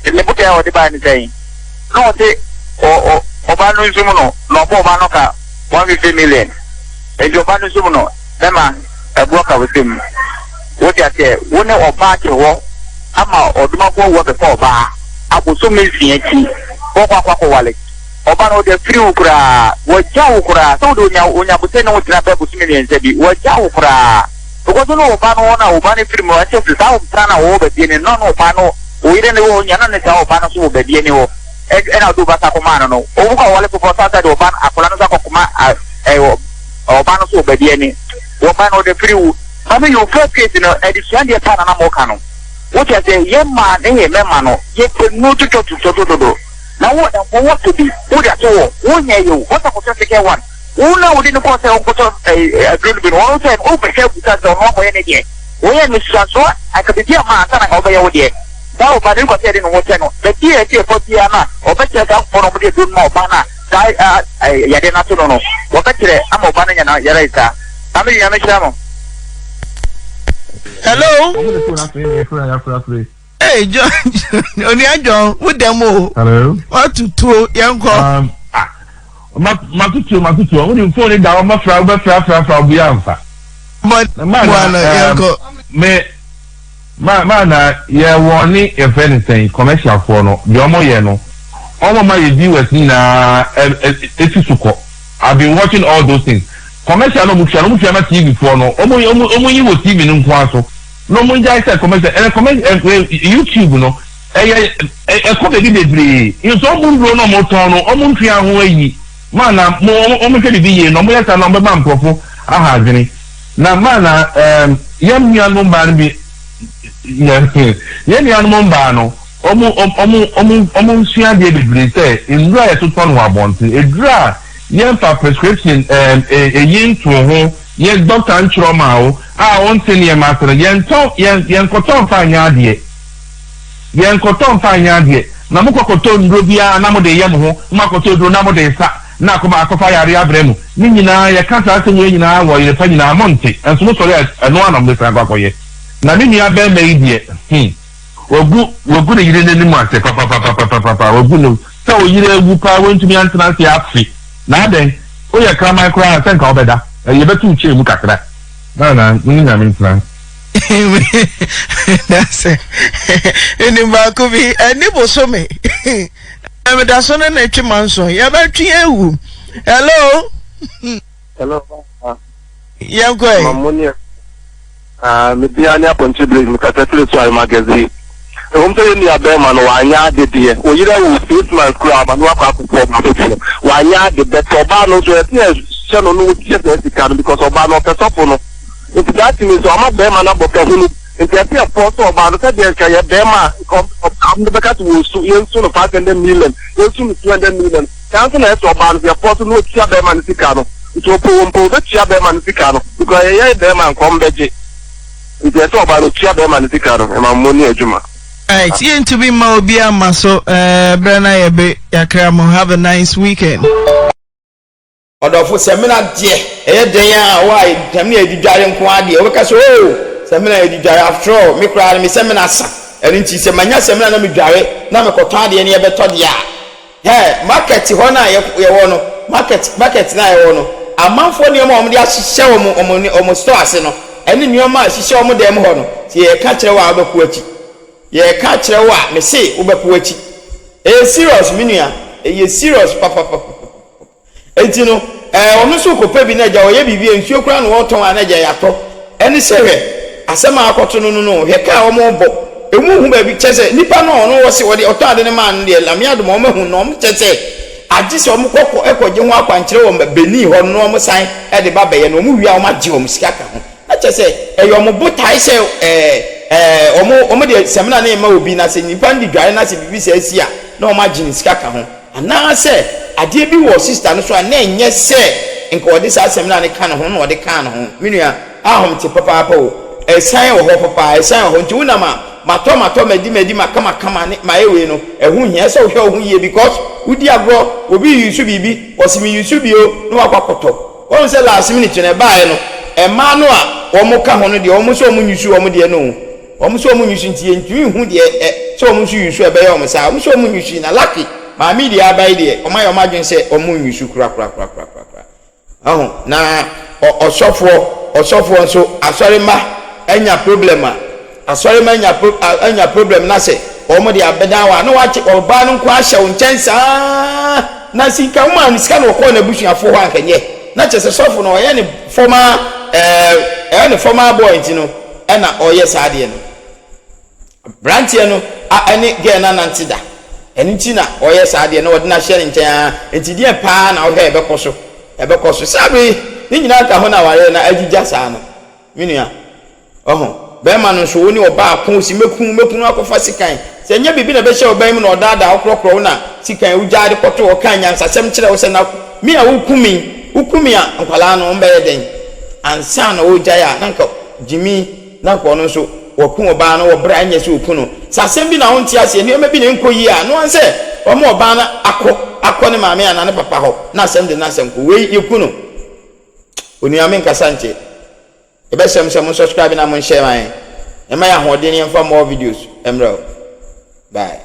le buke o de ba ni sei no te o ba no nsumu no bo ba no ka 150 million e jo ba no nsumu no be ma ebu ka wesim wo ti ate wo ne oba ke wo ama oduma ko wo be ko ba abuso mezin aki ko kwa wale oba no de free ukura wo ja ukura so do onya bute no tira pe busu million se bi wo ja ukura ko ozo no oba no na oba ne firi mo ache fi sa umtra na wo bedie ne no oba no oyire ne wo nya na ne sa oba no so wo bedie ne wo e na do ba sa koma no owu ka wale ko sa de oba akola no sa koma oba no so wo bedie ne oba no de firi wo mama you first case no edition de pa na mo ka no what you say ye ma ne ye mema no ye pe no to na wo da wo to bi wo da to wo nya yo wo ta ko se ke one una wo dinu ko se o ko to agree bin wo se o pe ke buta do no mo ye ne die wo ye mi so akabidia ma ata na o be ye wo die da o ba de ko se de no wo te no be tie tie ko tie na o be che ka ko no mo de dun no ba na da ya de na to no wo ka kire ama o ba na nya na ya ra ita ami ya me kira mo. Hello. Hey, John. Onia John, with them all. Hello. What to two young call? Matutu. I'm going to phone it down. My friend, be answer. But man, yeah, warning if anything, commercial for no, the Omo no. All of my viewers na Etisuko. I've been watching all those things. Commercial no TV for no. Omo you will TV no kwaso. No mo jai say commercial YouTube no. Comedy bebre. You so mo no mo ton no. Omo ntwa ho ayi. Man na mo kedi bi ye no mo yesa no be man profo aha adwene. Na man na yam nua no ba no bi ye nua no ba no. Omo nsua de bebre say ndura ye to ton wa bonte. Edura yen for prescription yin to ho yen doctor antroma o on senior master yen koton fa nya de na mo koton ndro bia na mo de yem ho ma koton ndro na mo de sa na ko ma akofa yare abremu ni nyina ye kasa asenye nyina wo ye fa nyina monte enso mo sori eno anam de fra kwakoye na ni nia be me die wogu ne yire nani mu ase papa wogu no sa o yire egu pa wontumi antena se afi na den o ye krama kra senka obeda ye betu uche mu kakra na ni na mi plan that's it eni ba ko bi eni bo so me me da so na etwi manso ye ba twi ewu hello ye ko e mamonia me bia ni aponche break me kata tele so ay magazine omte ni abema no wanya de oyira wo statement kura ma no akwa akwa ma beto wanya de beto ba no so e se no no tie se kan because oba no pesofo no if that means so ama bema na boka hunu if you are force oba no se de ka ye bema am de beka to so yen so no 500 million yen so 200 million kan so na so oba no ye force no tie bema ni sika no to po be tie bema ni sika no because ye bema nkom beje if you so oba no tie bema ni sika no e ma moni adwuma. Alright, you to be Mobia Maso, Brana Yabe, Yakramo, have a nice weekend. Odofo seminar dear, dear, why, Tammy, you died quadi, because seminar you died after all, me cry me seminar, and in Semana seminar, me died, Namakotadi, and Yabetodia. Hey, market, Hona, you market, now, a month for your mom, the show almost arsenal, and in your mind, she show me them honor, see a catcher wild of which. Ye catch a wa me say ubepuachi e serious minia e serious papa enti no onu so ko pa bi na ja oye bibie nsuo kura no woton anaja yato eni sewe asema akoto no he ka omo bo emu hu ba bi chese nipa no ono wo se wo de oto ade ne man de lamia do mo hu no mo chese agi se omo kokko ekoje ho akwankyere wo Benin ho no omo san e de ba beye no omo wi a omo agi omo sika ka ho na chese e yo mo botai se omo de semina na ema obi na se nipa ndi dware na se bibi se asia na omo agin sika ka ho ana se ade bi wo sister no so na enye se nko ode sa semina ne ka no ho na ode ka no ho menua ahom te papa o esan wo ho papa esan ho nti una mato medi makama ne maewe no ehu hia se wo hwe ho ye because udi agro obi yusu bibi osimi yusu bio no akwakoto won se last minute na bae no ema no a wo mo ka ho no de wo mo so mo yusu wo mo de no omo so omo nyusu ntie ntwi hu de so omo so yusu ebe ya omo sa omo so omo nyusu na lucky ma mi de abai de omo ya omo se omo nyusu kura aho na osofo nso asori ma enya problem asori ma enya problem na se omo de abeda wa na wache oba no nko ahye wo nchensa na sika mo an sika no ko na busuafo ho ankenye na chese sofo no ye ne former ne former boy ntino na oye saade no brantie no ene girl na nantida ene ntina oye saade no wode na hye nkyɛn entidie paa na wo ebekɔ so sabe ni nyina ka ho na ware na agigya saa no minua be ma no so woni oba ko si mekun akofa sikan se nya bibi na be hye oban mu na odaada okrokro na sikan ugyaade kɔto o kan nyansasɛm kyerɛ wo se na mi a wukumi a nkwala no mbe yeden ansa na o jaya nanka jimi nanka ono so wakun oba no wo bra anya se okuno sasɛm bi na ho ntia se ne bi ne nkoyi a no anse o mo oba na akɔ ne maame ana ne papa ho na asɛm de na asɛm ko we yekuno oni ame nkasa nche ebe sem subscribe na mo share man e ma ya ho de ne mfa more videos emro bye